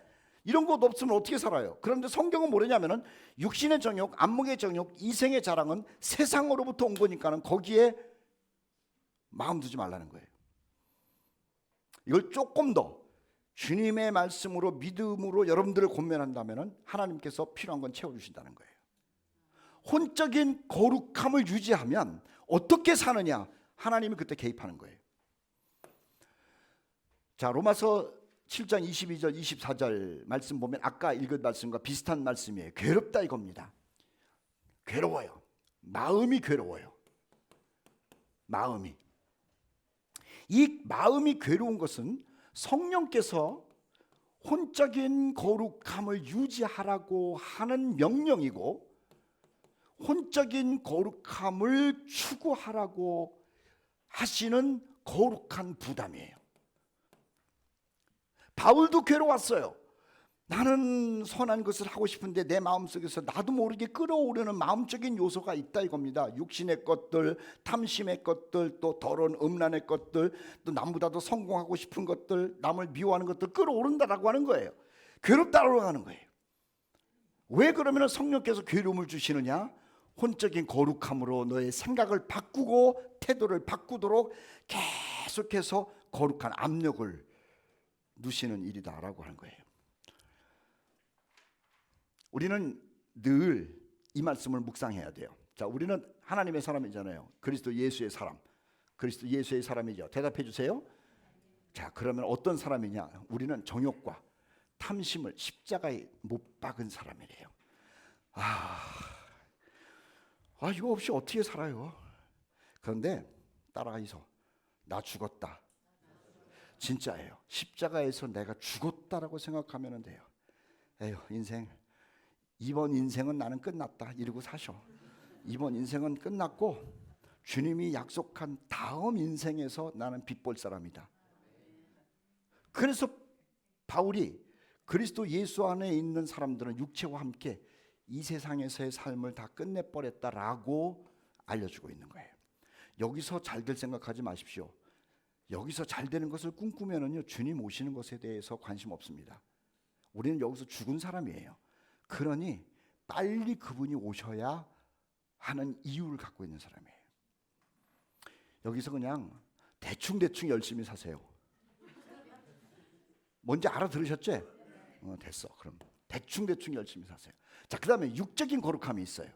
이런 것 없으면 어떻게 살아요? 그런데 성경은 뭐냐면은 육신의 정욕, 안목의 정욕, 이생의 자랑은 세상으로부터 온 거니까는 거기에 마음 두지 말라는 거예요. 이걸 조금 더 주님의 말씀으로 믿음으로 여러분들을 권면한다면은 하나님께서 필요한 건 채워주신다는 거예요. 혼적인 거룩함을 유지하면 어떻게 사느냐? 하나님이 그때 개입하는 거예요. 자, 로마서 7장 22절 24절 말씀 보면 아까 읽은 말씀과 비슷한 말씀이에요. 괴롭다 이겁니다. 괴로워요. 마음이 괴로워요. 이 마음이 괴로운 것은 성령께서 혼적인 거룩함을 유지하라고 하는 명령이고, 혼적인 거룩함을 추구하라고 하시는 거룩한 부담이에요. 바울도 괴로웠어요. 나는 선한 것을 하고 싶은데 내 마음속에서 나도 모르게 끌어오르는 마음적인 요소가 있다 이겁니다. 육신의 것들, 탐심의 것들, 또 더러운 음란의 것들, 또 남보다도 성공하고 싶은 것들, 남을 미워하는 것들 끌어오른다라고 하는 거예요. 괴롭다라고 하는 거예요. 왜 그러면 성령께서 괴로움을 주시느냐? 혼적인 거룩함으로 너의 생각을 바꾸고 태도를 바꾸도록 계속해서 거룩한 압력을 누시는 일이다라고 하는 거예요. 우리는 늘 이 말씀을 묵상해야 돼요. 자, 우리는 하나님의 사람이잖아요. 그리스도 예수의 사람, 그리스도 예수의 사람이죠. 대답해 주세요. 자, 그러면 어떤 사람이냐? 우리는 정욕과 탐심을 십자가에 못 박은 사람이래요. 이거 없이 어떻게 살아요? 그런데 따라가서 나 죽었다. 진짜예요. 십자가에서 내가 죽었다라고 생각하면 돼요. 에휴, 인생 이번 인생은 나는 끝났다 이러고 사셔. 이번 인생은 끝났고 주님이 약속한 다음 인생에서 나는 빛볼 사람이다. 그래서 바울이 그리스도 예수 안에 있는 사람들은 육체와 함께 이 세상에서의 삶을 다 끝내버렸다라고 알려주고 있는 거예요. 여기서 잘 될 생각하지 마십시오. 여기서 잘 되는 것을 꿈꾸면은요, 주님 오시는 것에 대해서 관심 없습니다. 우리는 여기서 죽은 사람이에요. 그러니 빨리 그분이 오셔야 하는 이유를 갖고 있는 사람이에요. 여기서 그냥 대충 열심히 사세요. 뭔지 알아들으셨죠? 됐어. 그럼 대충 열심히 사세요. 자, 그 다음에 육적인 거룩함이 있어요.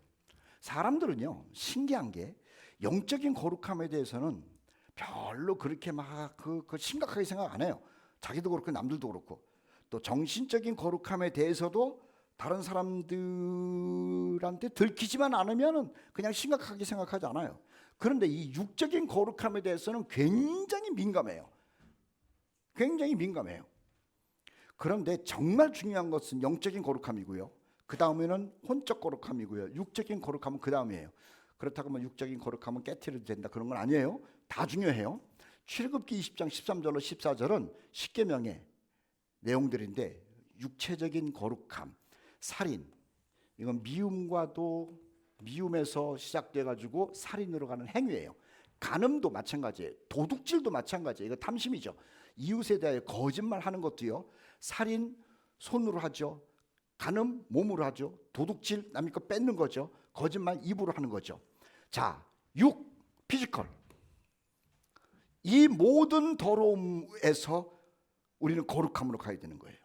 사람들은요, 신기한 게 영적인 거룩함에 대해서는 별로 그렇게 막 심각하게 생각 안 해요. 자기도 그렇고 남들도 그렇고. 또 정신적인 거룩함에 대해서도 다른 사람들한테 들키지만 않으면 그냥 심각하게 생각하지 않아요. 그런데 이 육적인 거룩함에 대해서는 굉장히 민감해요. 굉장히 민감해요. 그런데 정말 중요한 것은 영적인 거룩함이고요. 그 다음에는 혼적 거룩함이고요. 육적인 거룩함은 그 다음이에요. 그렇다고 뭐 육적인 거룩함은 깨트려도 된다 그런 건 아니에요. 다 중요해요. 출애굽기 20장 13절로 14절은 십계명의 내용들인데, 육체적인 거룩함, 살인, 이건 미움에서 시작돼 가지고 살인으로 가는 행위예요. 간음도 마찬가지예요. 도둑질도 마찬가지예요. 이거 탐심이죠. 이웃에 대하여 거짓말하는 것도요. 살인 손으로 하죠. 간음 몸으로 하죠. 도둑질 남의 거 뺏는 거죠. 거짓말 입으로 하는 거죠. 자, 피지컬. 이 모든 더러움에서 우리는 거룩함으로 가야 되는 거예요.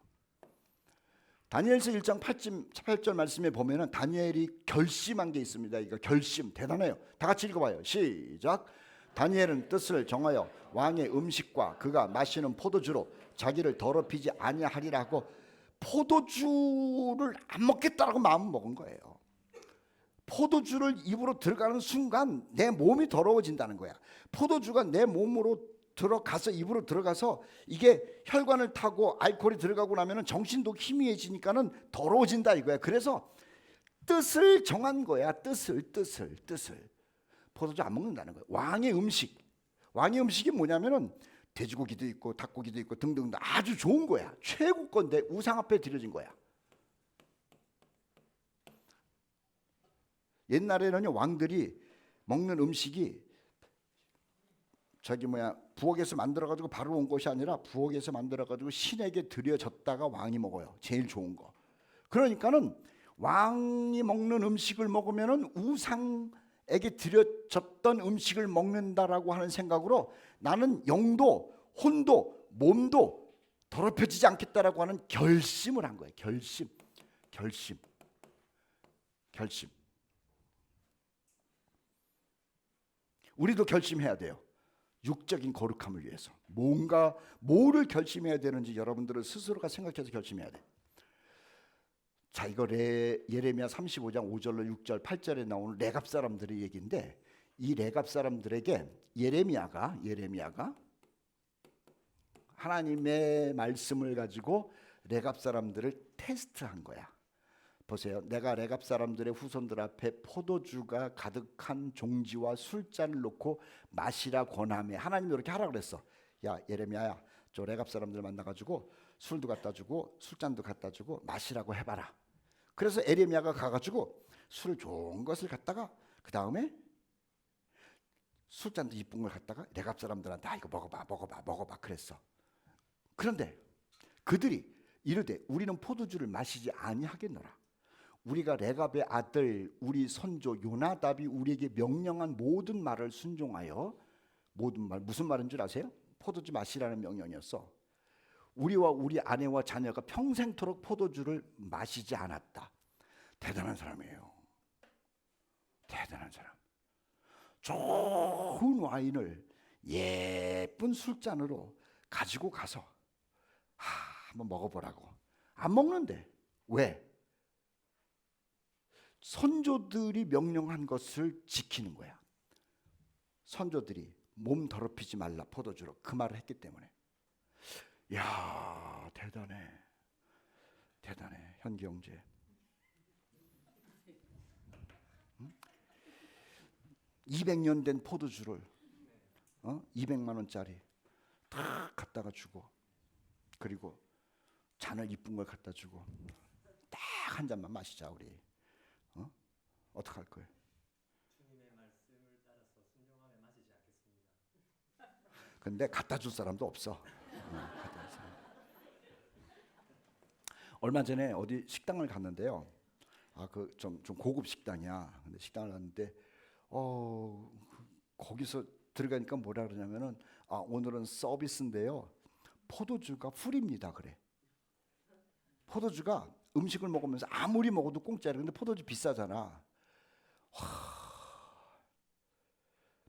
다니엘서 1장 8절 말씀에 보면은 다니엘이 결심한 게 있습니다. 이거 결심 대단해요. 다 같이 읽어봐요. 시작. 다니엘은 뜻을 정하여 왕의 음식과 그가 마시는 포도주로 자기를 더럽히지 아니하리라 하고 포도주를 안 먹겠다라고 마음 먹은 거예요. 포도주를 입으로 들어가는 순간 내 몸이 더러워진다는 거야. 포도주가 내 몸으로 들어가서 입으로 들어가서 이게 혈관을 타고 알코올이 들어가고 나면은 정신도 희미해지니까는 더러워진다 이거야. 그래서 뜻을 정한 거야. 뜻을. 포도주 안 먹는다는 거야. 왕의 음식이 뭐냐면은 돼지고기도 있고 닭고기도 있고 등등 아주 좋은 거야. 최고 건데 우상 앞에 드려진 거야. 옛날에는요, 왕들이 먹는 음식이 부엌에서 만들어가지고 바로 온 것이 아니라 부엌에서 만들어가지고 신에게 드려졌다가 왕이 먹어요. 제일 좋은 거. 그러니까는 왕이 먹는 음식을 먹으면은 우상에게 드려졌던 음식을 먹는다라고 하는 생각으로 나는 영도 혼도 몸도 더럽혀지지 않겠다라고 하는 결심을 한 거예요. 결심. 우리도 결심해야 돼요. 육적인 거룩함을 위해서 뭐를 결심해야 되는지 여러분들은 스스로가 생각해서 결심해야 돼. 자, 이거 예레미야 35장 5절로 6절 8절에 나오는 레갑 사람들의 얘기인데, 이 레갑 사람들에게 예레미야가 하나님의 말씀을 가지고 레갑 사람들을 테스트한 거야. 보세요. 내가 레갑 사람들의 후손들 앞에 포도주가 가득한 종지와 술잔을 놓고 마시라 권하며, 하나님이 이렇게 하라 그랬어. 야, 예레미야야, 저 레갑 사람들 만나가지고 술도 갖다 주고 술잔도 갖다 주고 마시라고 해봐라. 그래서 예레미야가 가가지고 술 좋은 것을 갖다가 그 다음에 술잔도 이쁜 걸 갖다가 레갑 사람들한테 이거 먹어봐 그랬어. 그런데 그들이 이르되 우리는 포도주를 마시지 아니하겠노라. 우리가 레갑의 아들 우리 선조 요나답이 우리에게 명령한 모든 말을 순종하여, 모든 말 무슨 말인 줄 아세요? 포도주 마시라는 명령이었어. 우리와 우리 아내와 자녀가 평생토록 포도주를 마시지 않았다. 대단한 사람이에요. 대단한 사람. 좋은 와인을 예쁜 술잔으로 가지고 가서 한번 먹어보라고. 안 먹는데. 왜? 선조들이 명령한 것을 지키는 거야. 선조들이 몸 더럽히지 말라 포도주로 그 말을 했기 때문에. 야, 대단해. 대단해. 현기영제. 200년 된 포도주를 200만 원짜리 다 갖다가 주고, 그리고 잔을 이쁜 걸 갖다 주고, 딱 한 잔만 마시자 우리. 어떡할 거예요? 주님의 말씀을 따라서 순종하며 마시지 않겠습니다. 근데 갖다 줄 사람도 없어. 갖다 줄 사람. 얼마 전에 어디 식당을 갔는데요. 그 좀 고급 식당이야. 근데 식당을 갔는데 거기서 들어가니까 뭐라 그러냐면은 오늘은 서비스인데요. 포도주가 풀입니다. 그래. 포도주가 음식을 먹으면서 아무리 먹어도 공짜래. 근데 포도주 비싸잖아.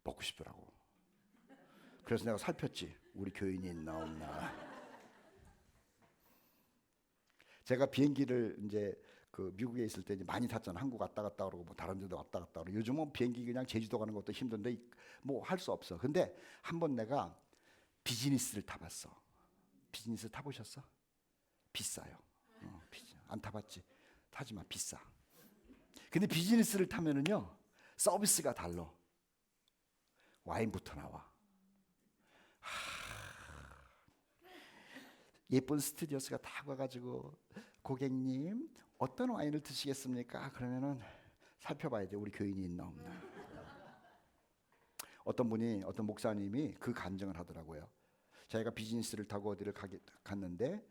먹고 싶더라고. 그래서 내가 살폈지. 우리 교인이 있나 없나. 제가 비행기를 이제 그 미국에 있을 때 이제 많이 탔잖아. 한국 왔다 갔다 그러고 뭐 다른 데도 왔다 갔다 그러고. 요즘은 비행기 그냥 제주도 가는 것도 힘든데 뭐 할 수 없어. 근데 한번 내가 비즈니스를 타봤어. 비즈니스 타보셨어? 비싸요. 안 타봤지? 타지 마. 비싸. 근데 비즈니스를 타면은요 서비스가 달라. 와인부터 나와. 예쁜 스튜디오스가 다 와가지고 고객님 어떤 와인을 드시겠습니까? 그러면은 살펴봐야 돼. 우리 교인이 있나 없나. 어떤 목사님이 그 간증을 하더라고요. 자기가 비즈니스를 타고 어디를 갔는데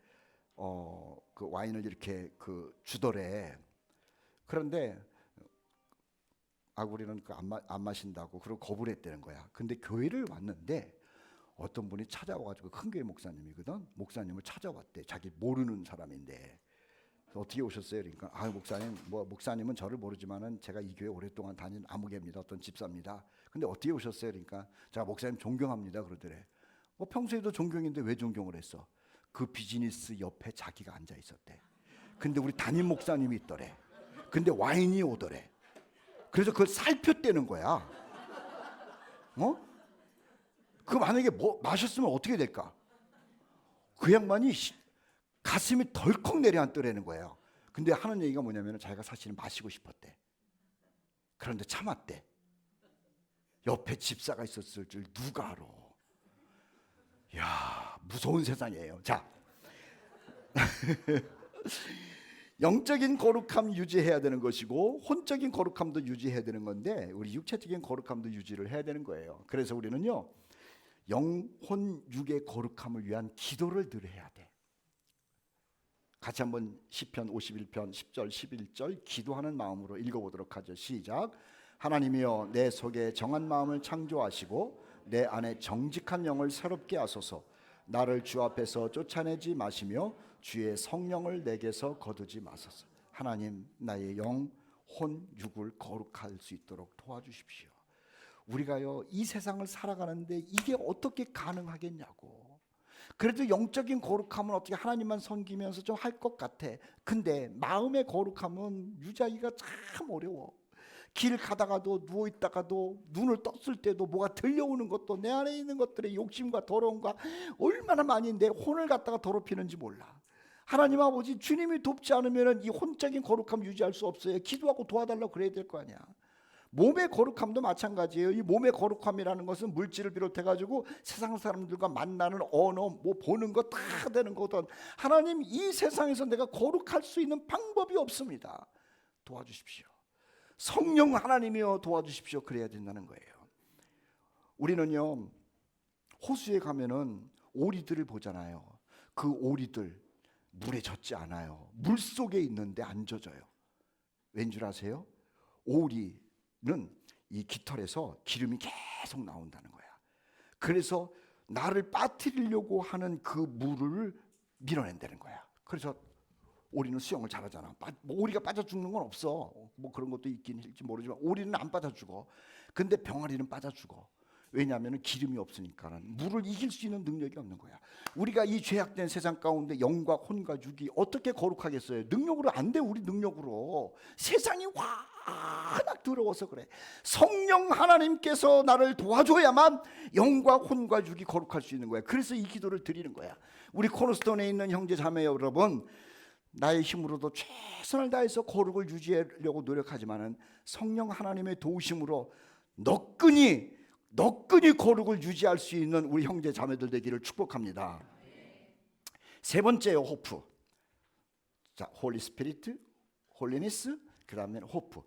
그 와인을 이렇게 주더래. 그런데 우리는 안 마신다고 그러고 거부를 했다는 거야. 근데 교회를 왔는데 어떤 분이 찾아와가지고 큰 교회 목사님이거든. 목사님을 찾아왔대. 자기 모르는 사람인데 어떻게 오셨어요? 그러니까 목사님, 목사님은 저를 모르지만은 제가 이 교회 오랫동안 다닌 아무개입니다. 어떤 집사입니다. 근데 어떻게 오셨어요? 그러니까 제가 목사님 존경합니다. 그러더래. 평소에도 존경인데 왜 존경을 했어? 그 비즈니스 옆에 자기가 앉아 있었대. 근데 우리 담임 목사님이 있더래. 근데 와인이 오더래. 그래서 그걸 살폈대는 거야. 그 만약에 마셨으면 어떻게 될까? 그 양반이 가슴이 덜컥 내려앉더라는 거예요. 근데 하는 얘기가 뭐냐면 자기가 사실은 마시고 싶었대. 그런데 참았대. 옆에 집사가 있었을 줄 누가 알아. 야, 무서운 세상이에요. 자, 영적인 거룩함 유지해야 되는 것이고 혼적인 거룩함도 유지해야 되는 건데 우리 육체적인 거룩함도 유지를 해야 되는 거예요. 그래서 우리는요 영혼 육의 거룩함을 위한 기도를 늘 해야 돼. 같이 한번 시편 51편 10절 11절 기도하는 마음으로 읽어보도록 하죠. 시작. 하나님이여 내 속에 정한 마음을 창조하시고 내 안에 정직한 영을 새롭게 하소서. 나를 주 앞에서 쫓아내지 마시며 주의 성령을 내게서 거두지 마소서. 하나님 나의 영, 혼, 육을 거룩할 수 있도록 도와주십시오. 우리가요 이 세상을 살아가는데 이게 어떻게 가능하겠냐고. 그래도 영적인 거룩함은 어떻게 하나님만 섬기면서 좀 할 것 같아. 근데 마음의 거룩함은 유지하기가 참 어려워. 길 가다가도 누워있다가도 눈을 떴을 때도 뭐가 들려오는 것도 내 안에 있는 것들의 욕심과 더러움과 얼마나 많이 내 혼을 갖다가 더럽히는지 몰라. 하나님 아버지 주님이 돕지 않으면 이 혼적인 거룩함 유지할 수 없어요. 기도하고 도와달라고 그래야 될 거 아니야. 몸의 거룩함도 마찬가지예요. 이 몸의 거룩함이라는 것은 물질을 비롯해가지고 세상 사람들과 만나는 언어, 보는 거 다 되는 거거든. 하나님 이 세상에서 내가 거룩할 수 있는 방법이 없습니다. 도와주십시오. 성령 하나님이여 도와주십시오. 그래야 된다는 거예요. 우리는요 호수에 가면은 오리들을 보잖아요. 그 오리들 물에 젖지 않아요. 물 속에 있는데 안 젖어요. 왠 줄 아세요? 오리는 이 깃털에서 기름이 계속 나온다는 거야. 그래서 나를 빠뜨리려고 하는 그 물을 밀어낸다는 거야. 그래서 오리는 수영을 잘하잖아. 오리가 빠져 죽는 건 없어. 그런 것도 있긴 할지 모르지만 오리는 안 빠져 죽어. 근데 병아리는 빠져 죽어. 왜냐하면 기름이 없으니까. 물을 이길 수 있는 능력이 없는 거야. 우리가 이 죄악된 세상 가운데 영과 혼과 육이 어떻게 거룩하겠어요? 능력으로 안 돼. 우리 능력으로. 세상이 워낙 더러워서 그래. 성령 하나님께서 나를 도와줘야만 영과 혼과 육이 거룩할 수 있는 거야. 그래서 이 기도를 드리는 거야. 우리 코너스톤에 있는 형제 자매 여러분, 나의 힘으로도 최선을 다해서 거룩을 유지하려고 노력하지만은 성령 하나님의 도우심으로 너끈히 거룩을 유지할 수 있는 우리 형제 자매들 되기를 축복합니다. 세 번째요, 호프. 자, 홀리 스피리트, 홀리니스, 그 다음에 호프.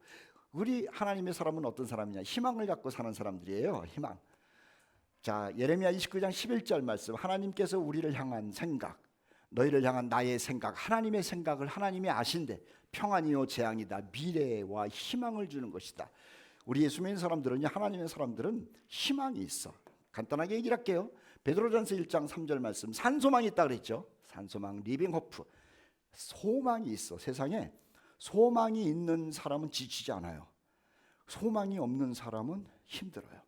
우리 하나님의 사람은 어떤 사람이냐? 희망을 갖고 사는 사람들이에요. 희망. 자, 예레미야 29장 11절 말씀. 하나님께서 우리를 향한 생각, 너희를 향한 나의 생각, 하나님의 생각을 하나님이 아신대. 평안이요 재앙이다. 미래와 희망을 주는 것이다. 우리 예수 믿는 사람들은, 하나님의 사람들은 희망이 있어. 간단하게 얘기를 할게요. 베드로전서 1장 3절 말씀. 산소망이 있다 그랬죠. 산소망, 리빙 호프. 소망이 있어. 세상에 소망이 있는 사람은 지치지 않아요. 소망이 없는 사람은 힘들어요.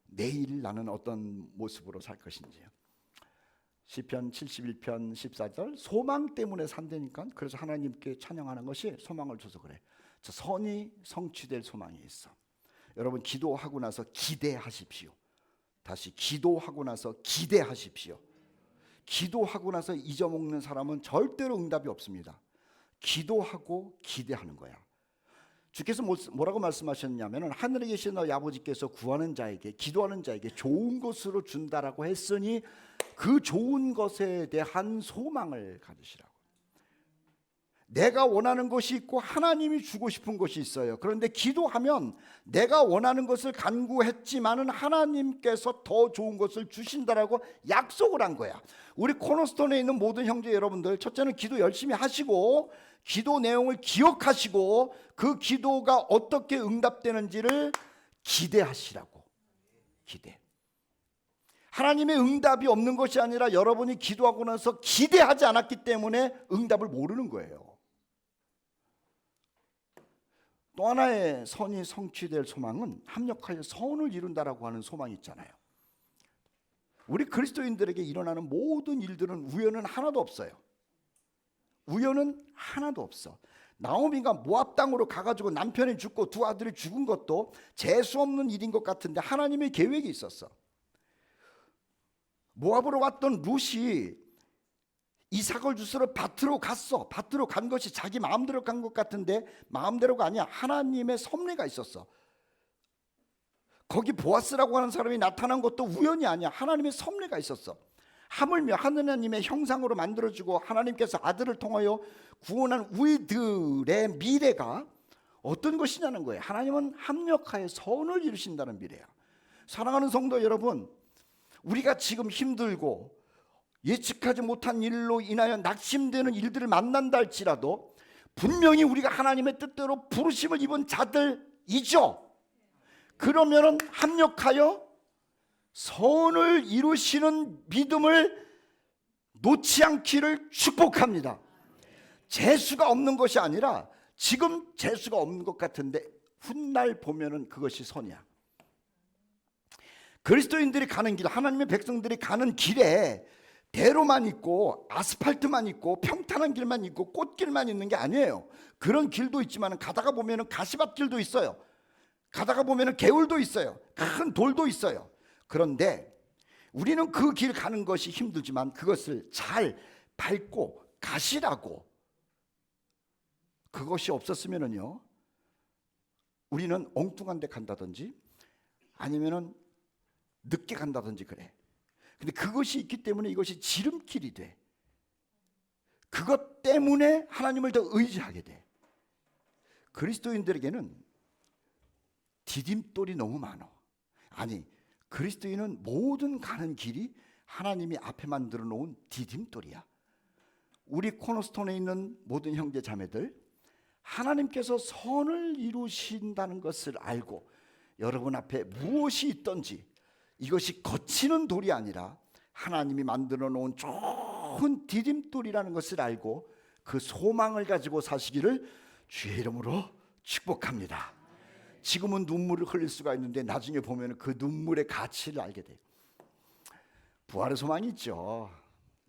내일 나는 어떤 모습으로 살 것인지요. 시편 71편 14절. 소망 때문에 산다니까. 그래서 하나님께 찬양하는 것이 소망을 줘서 그래. 저 선이 성취될 소망이 있어. 여러분, 기도하고 나서 기대하십시오. 다시 기도하고 나서 기대하십시오. 기도하고 나서 잊어먹는 사람은 절대로 응답이 없습니다. 기도하고 기대하는 거야. 주께서 뭐라고 말씀하셨냐면, 하늘에 계신 너희 아버지께서 구하는 자에게, 기도하는 자에게 좋은 것으로 준다라고 했으니 그 좋은 것에 대한 소망을 가지시라고. 내가 원하는 것이 있고 하나님이 주고 싶은 것이 있어요. 그런데 기도하면 내가 원하는 것을 간구했지만은 하나님께서 더 좋은 것을 주신다라고 약속을 한 거야. 우리 코너스톤에 있는 모든 형제 여러분들, 첫째는 기도 열심히 하시고 기도 내용을 기억하시고 그 기도가 어떻게 응답되는지를 기대하시라고. 기대. 하나님의 응답이 없는 것이 아니라 여러분이 기도하고 나서 기대하지 않았기 때문에 응답을 모르는 거예요. 또 하나의 선이 성취될 소망은 합력하여 선을 이룬다라고 하는 소망이 있잖아요. 우리 그리스도인들에게 일어나는 모든 일들은 우연은 하나도 없어요. 우연은 하나도 없어. 나오미가 모압 땅으로 가가지고 남편이 죽고 두 아들이 죽은 것도 재수 없는 일인 것 같은데 하나님의 계획이 있었어. 모압으로 왔던 룻이 이삭을 주스러 밭으로 갔어. 밭으로 간 것이 자기 마음대로 간 것 같은데 마음대로가 아니야. 하나님의 섭리가 있었어. 거기 보아스라고 하는 사람이 나타난 것도 우연이 아니야. 하나님의 섭리가 있었어. 하물며 하느님의 형상으로 만들어주고 하나님께서 아들을 통하여 구원한 우리들의 미래가 어떤 것이냐는 거예요. 하나님은 합력하여 선을 이루신다는 미래야. 사랑하는 성도 여러분, 우리가 지금 힘들고 예측하지 못한 일로 인하여 낙심되는 일들을 만난다 할지라도 분명히 우리가 하나님의 뜻대로 부르심을 입은 자들이죠. 그러면은 합력하여 선을 이루시는 믿음을 놓지 않기를 축복합니다. 재수가 없는 것이 아니라 지금 재수가 없는 것 같은데 훗날 보면은 그것이 선이야. 그리스도인들이 가는 길, 하나님의 백성들이 가는 길에 대로만 있고 아스팔트만 있고 평탄한 길만 있고 꽃길만 있는 게 아니에요. 그런 길도 있지만 가다가 보면은 가시밭길도 있어요. 가다가 보면은 개울도 있어요. 큰 돌도 있어요. 그런데 우리는 그 길 가는 것이 힘들지만 그것을 잘 밟고 가시라고. 그것이 없었으면은요, 우리는 엉뚱한 데 간다든지 아니면은 늦게 간다든지 그래. 근데 그것이 있기 때문에 이것이 지름길이 돼. 그것 때문에 하나님을 더 의지하게 돼. 그리스도인들에게는 디딤돌이 너무 많아. 아니, 그리스도인은 모든 가는 길이 하나님이 앞에 만들어 놓은 디딤돌이야. 우리 코너스톤에 있는 모든 형제 자매들, 하나님께서 선을 이루신다는 것을 알고 여러분 앞에 무엇이 있든지 이것이 거치는 돌이 아니라 하나님이 만들어 놓은 좋은 디딤돌이라는 것을 알고 그 소망을 가지고 사시기를 주의 이름으로 축복합니다. 지금은 눈물을 흘릴 수가 있는데 나중에 보면 그 눈물의 가치를 알게 돼요. 부활의 소망이 있죠.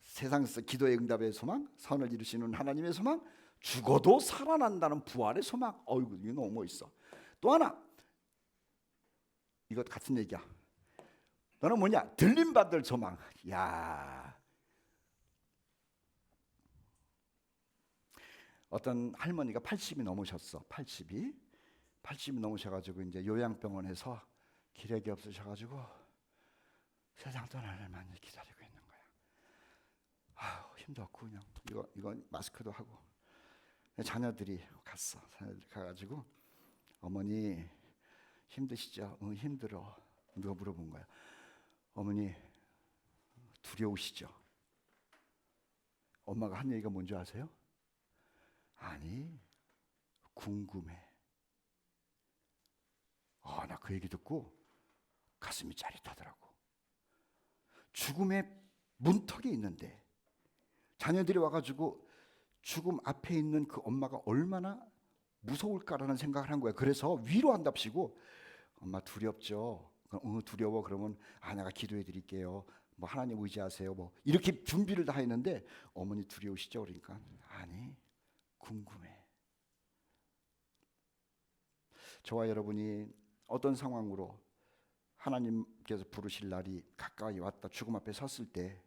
세상에서 기도의 응답의 소망, 선을 이루시는 하나님의 소망, 죽어도 살아난다는 부활의 소망. 어이구, 이거 너무 멋있어. 또 하나, 이거 같은 얘기야. 너는 뭐냐? 들림받을 소망. 야, 어떤 할머니가 80이 넘으셨어. 80이 넘으셔가지고 이제 요양병원에서 기력이 없으셔가지고 세상 떠나를 많이 기다리고 있는 거야. 아유, 힘도 없고 그냥 이거 마스크도 하고. 자녀들이 갔어. 자녀들이 가가지고 어머니 힘드시죠? 응, 힘들어. 누가 물어본 거야. 어머니 두려우시죠? 엄마가 한 얘기가 뭔지 아세요? 아니, 궁금해. 나 그 얘기 듣고 가슴이 짜릿하더라고. 죽음의 문턱에 있는데 자녀들이 와가지고 죽음 앞에 있는 그 엄마가 얼마나 무서울까라는 생각을 한 거야. 그래서 위로한답시고, 엄마 두렵죠? 두려워. 그러면 내가 기도해 드릴게요. 뭐 하나님 의지하세요. 뭐 이렇게 준비를 다 했는데 어머니 두려우시죠? 그러니까 아니, 궁금해. 저와 여러분이 어떤 상황으로 하나님께서 부르실 날이 가까이 왔다 죽음 앞에 섰을 때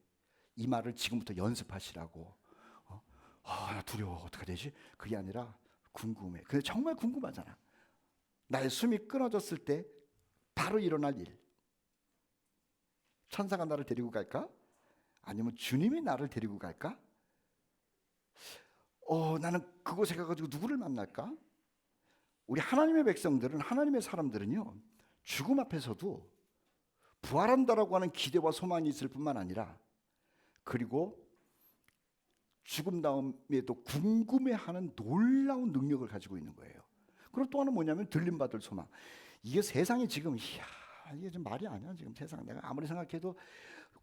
이 말을 지금부터 연습하시라고. 나 두려워. 어떻게 되지? 그게 아니라 궁금해. 근데 정말 궁금하잖아. 나의 숨이 끊어졌을 때 바로 일어날 일. 천사가 나를 데리고 갈까? 아니면 주님이 나를 데리고 갈까? 나는 그곳에 가가지고 누구를 만날까? 우리 하나님의 백성들은, 하나님의 사람들은요, 죽음 앞에서도 부활한다라고 하는 기대와 소망이 있을 뿐만 아니라, 그리고 죽음 다음에도 궁금해하는 놀라운 능력을 가지고 있는 거예요. 그리고 또 하나 뭐냐면 들림받을 소망. 이게 세상이 지금 이게 좀 말이 아니야. 지금 세상 내가 아무리 생각해도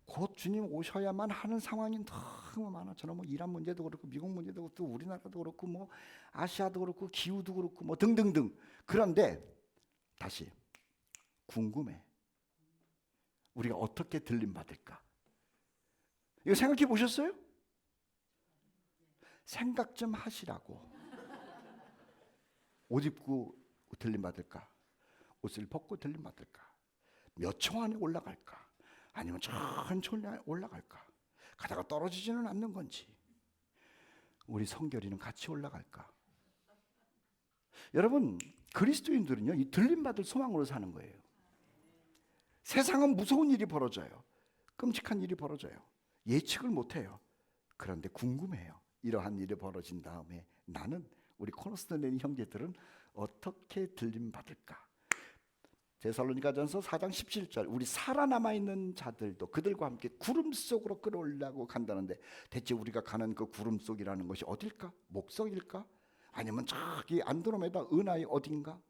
곧 주님 오셔야만 하는 상황이 너무 많아. 저는 뭐 이란 문제도 그렇고 미국 문제도 그렇고 또 우리나라도 그렇고 뭐 아시아도 그렇고 기후도 그렇고 뭐 등등등. 그런데 다시 궁금해. 우리가 어떻게 들림받을까? 이거 생각해 보셨어요? 생각 좀 하시라고. 옷 입고 들림받을까? 옷을 벗고 들림받을까? 몇 초 안에 올라갈까? 아니면 천천히 올라갈까? 가다가 떨어지지는 않는 건지. 우리 성결이는 같이 올라갈까? 여러분, 그리스도인들은요, 이 들림받을 소망으로 사는 거예요. 세상은 무서운 일이 벌어져요. 끔찍한 일이 벌어져요. 예측을 못해요. 그런데 궁금해요. 이러한 일이 벌어진 다음에 나는, 우리 코너스톤의 형제들은 어떻게 들림받을까? 데살로니가전서 4장 17절, 우리 살아남아 있는 자들도 그들과 함께 구름 속으로 끌어올려고 간다는데, 대체 우리가 가는 그 구름 속이라는 것이 어딜까? 목성일까? 아니면 저기 안드로메다 은하의 어딘가?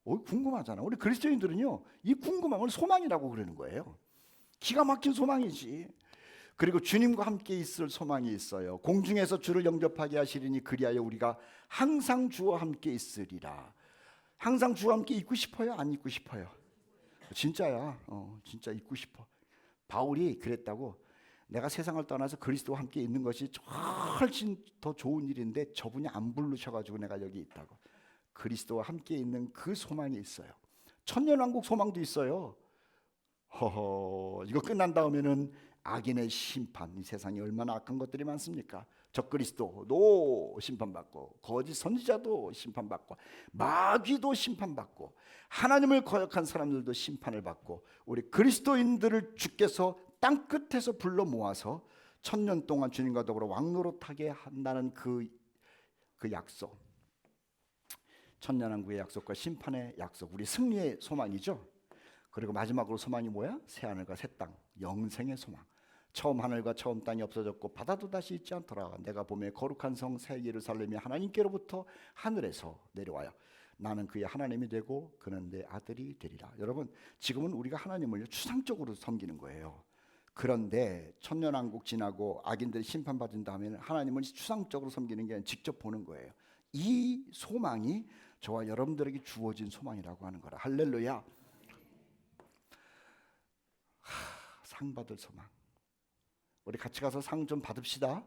궁금하잖아. 우리 그리스도인들은요, 이 궁금함을 소망이라고 그러는 거예요. 기가 막힌 소망이지. 그리고 주님과 함께 있을 소망이 있어요. 공중에서 주를 영접하게 하시리니 그리하여 우리가 항상 주와 함께 있으리라. 항상 주와 함께 있고 싶어요? 안 있고 싶어요? 진짜야. 진짜 있고 싶어. 바울이 그랬다고. 내가 세상을 떠나서 그리스도와 함께 있는 것이 훨씬 더 좋은 일인데 저분이 안 부르셔가지고 내가 여기 있다고. 그리스도와 함께 있는 그 소망이 있어요. 천년왕국 소망도 있어요. 이거 끝난 다음에는 악인의 심판, 이 세상에 얼마나 악한 것들이 많습니까? 적그리스도도 심판받고, 거짓 선지자도 심판받고, 마귀도 심판받고, 하나님을 거역한 사람들도 심판을 받고, 우리 그리스도인들을 주께서 땅 끝에서 불러 모아서 천년 동안 주님과 더불어 왕노릇하게 한다는 그 약속, 천년왕국의 약속과 심판의 약속, 우리 승리의 소망이죠. 그리고 마지막으로 소망이 뭐야? 새하늘과 새 땅, 영생의 소망. 처음 하늘과 처음 땅이 없어졌고 바다도 다시 있지 않더라. 내가 보매 거룩한 성 새 예루살렘이 하나님께로부터 하늘에서 내려와요. 나는 그의 하나님이 되고 그는 내 아들이 되리라. 여러분, 지금은 우리가 하나님을 추상적으로 섬기는 거예요. 그런데 천년왕국 지나고 악인들이 심판받은 다음에는 하나님을 추상적으로 섬기는 게 아니라 직접 보는 거예요. 이 소망이 저와 여러분들에게 주어진 소망이라고 하는 거라. 할렐루야. 상 받을 소망. 우리 같이 가서 상 좀 받읍시다.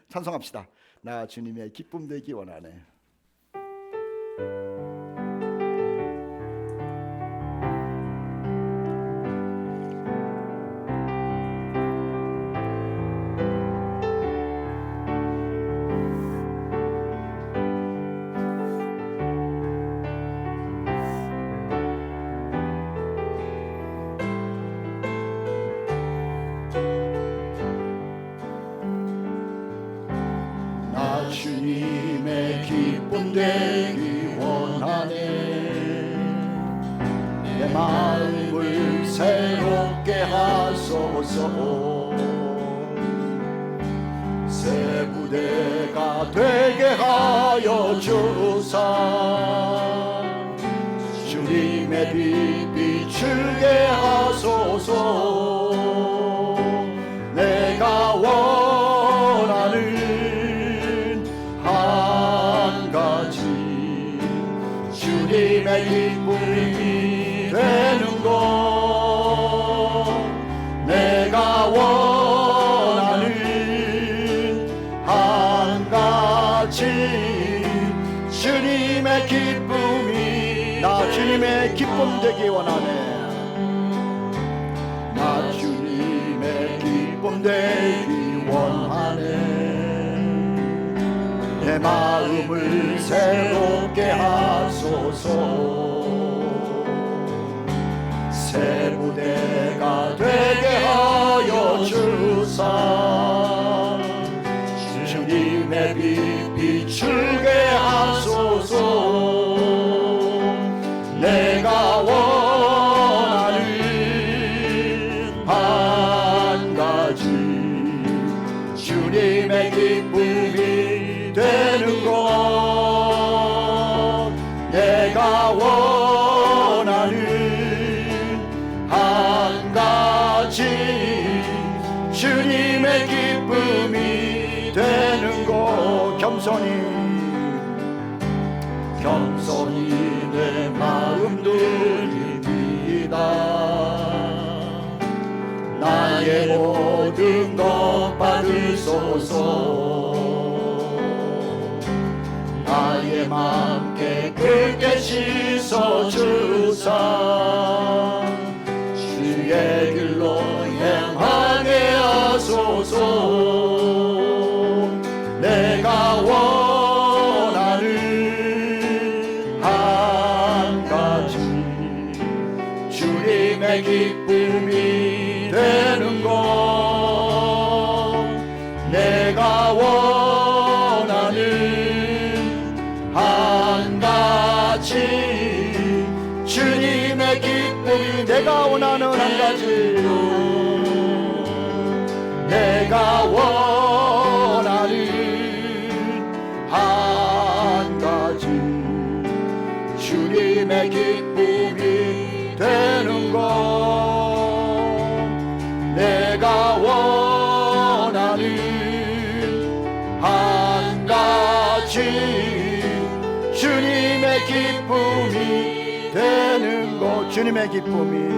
찬송합시다. 나 주님의 기쁨 되기 원하네. 주님의 기쁨 되기 원하네. 내 마음을 새롭게 하소서. 새 부대가 되게 하여 주사. 주님의 빛 비추게 하소서. 내가 원하는 주님의 기쁨이 되는 것. 내가 원하는 한 가지. 주님의 기쁨이, 나 주님의 기쁨 되기 원하네. 나 주님의 기쁨 되기 원하네. 내 마음을 새롭게 하소서. 새 부대가 되게 하여 주사. 주님의 빛 비추게 하소서. 내가 원하는 한 가지. 주님의 기쁨이 되는 것. 내가 원하는 한 가지. 주님의 기쁨이 되는 것. 겸손히 내 마음 드립니다. 나의 모든 것 받으소서. 나의 맘 깨끗게 씻어주사. 주의 길로 행하게 하소서. 내가 원하는 한 가지. 주님의 기쁨이 되는 것. 내가 원하는 한 가지. 주님의 기쁨이, 내가 원하는 한 가지. 내가 원하는 한 가지. 주님의 기쁨이 되는 것. 내가 원하는 한 가지. 주님의 기쁨이 되는 것. 주님의 기쁨이,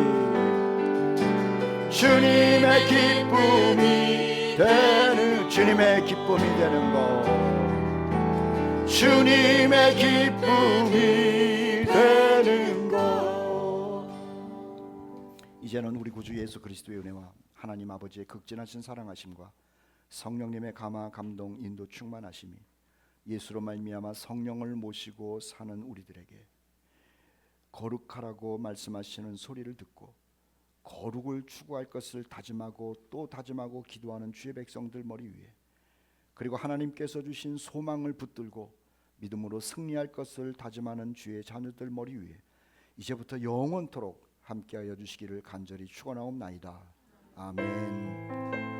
주님의 기쁨이 되는, 주님의 기쁨이 되는 것. 주님의 기쁨이 되는 것. 이제는 우리 구주 예수 그리스도의 은혜와 하나님 아버지의 극진하신 사랑하심과 성령님의 감화 감동 인도 충만하심이 예수로 말미암아 성령을 모시고 사는 우리들에게 거룩하라고 말씀하시는 소리를 듣고 거룩을 추구할 것을 다짐하고 또 다짐하고 기도하는 주의 백성들 머리 위에, 그리고 하나님께서 주신 소망을 붙들고 믿음으로 승리할 것을 다짐하는 주의 자녀들 머리 위에 이제부터 영원토록 함께하여 주시기를 간절히 축원하옵나이다. 아멘.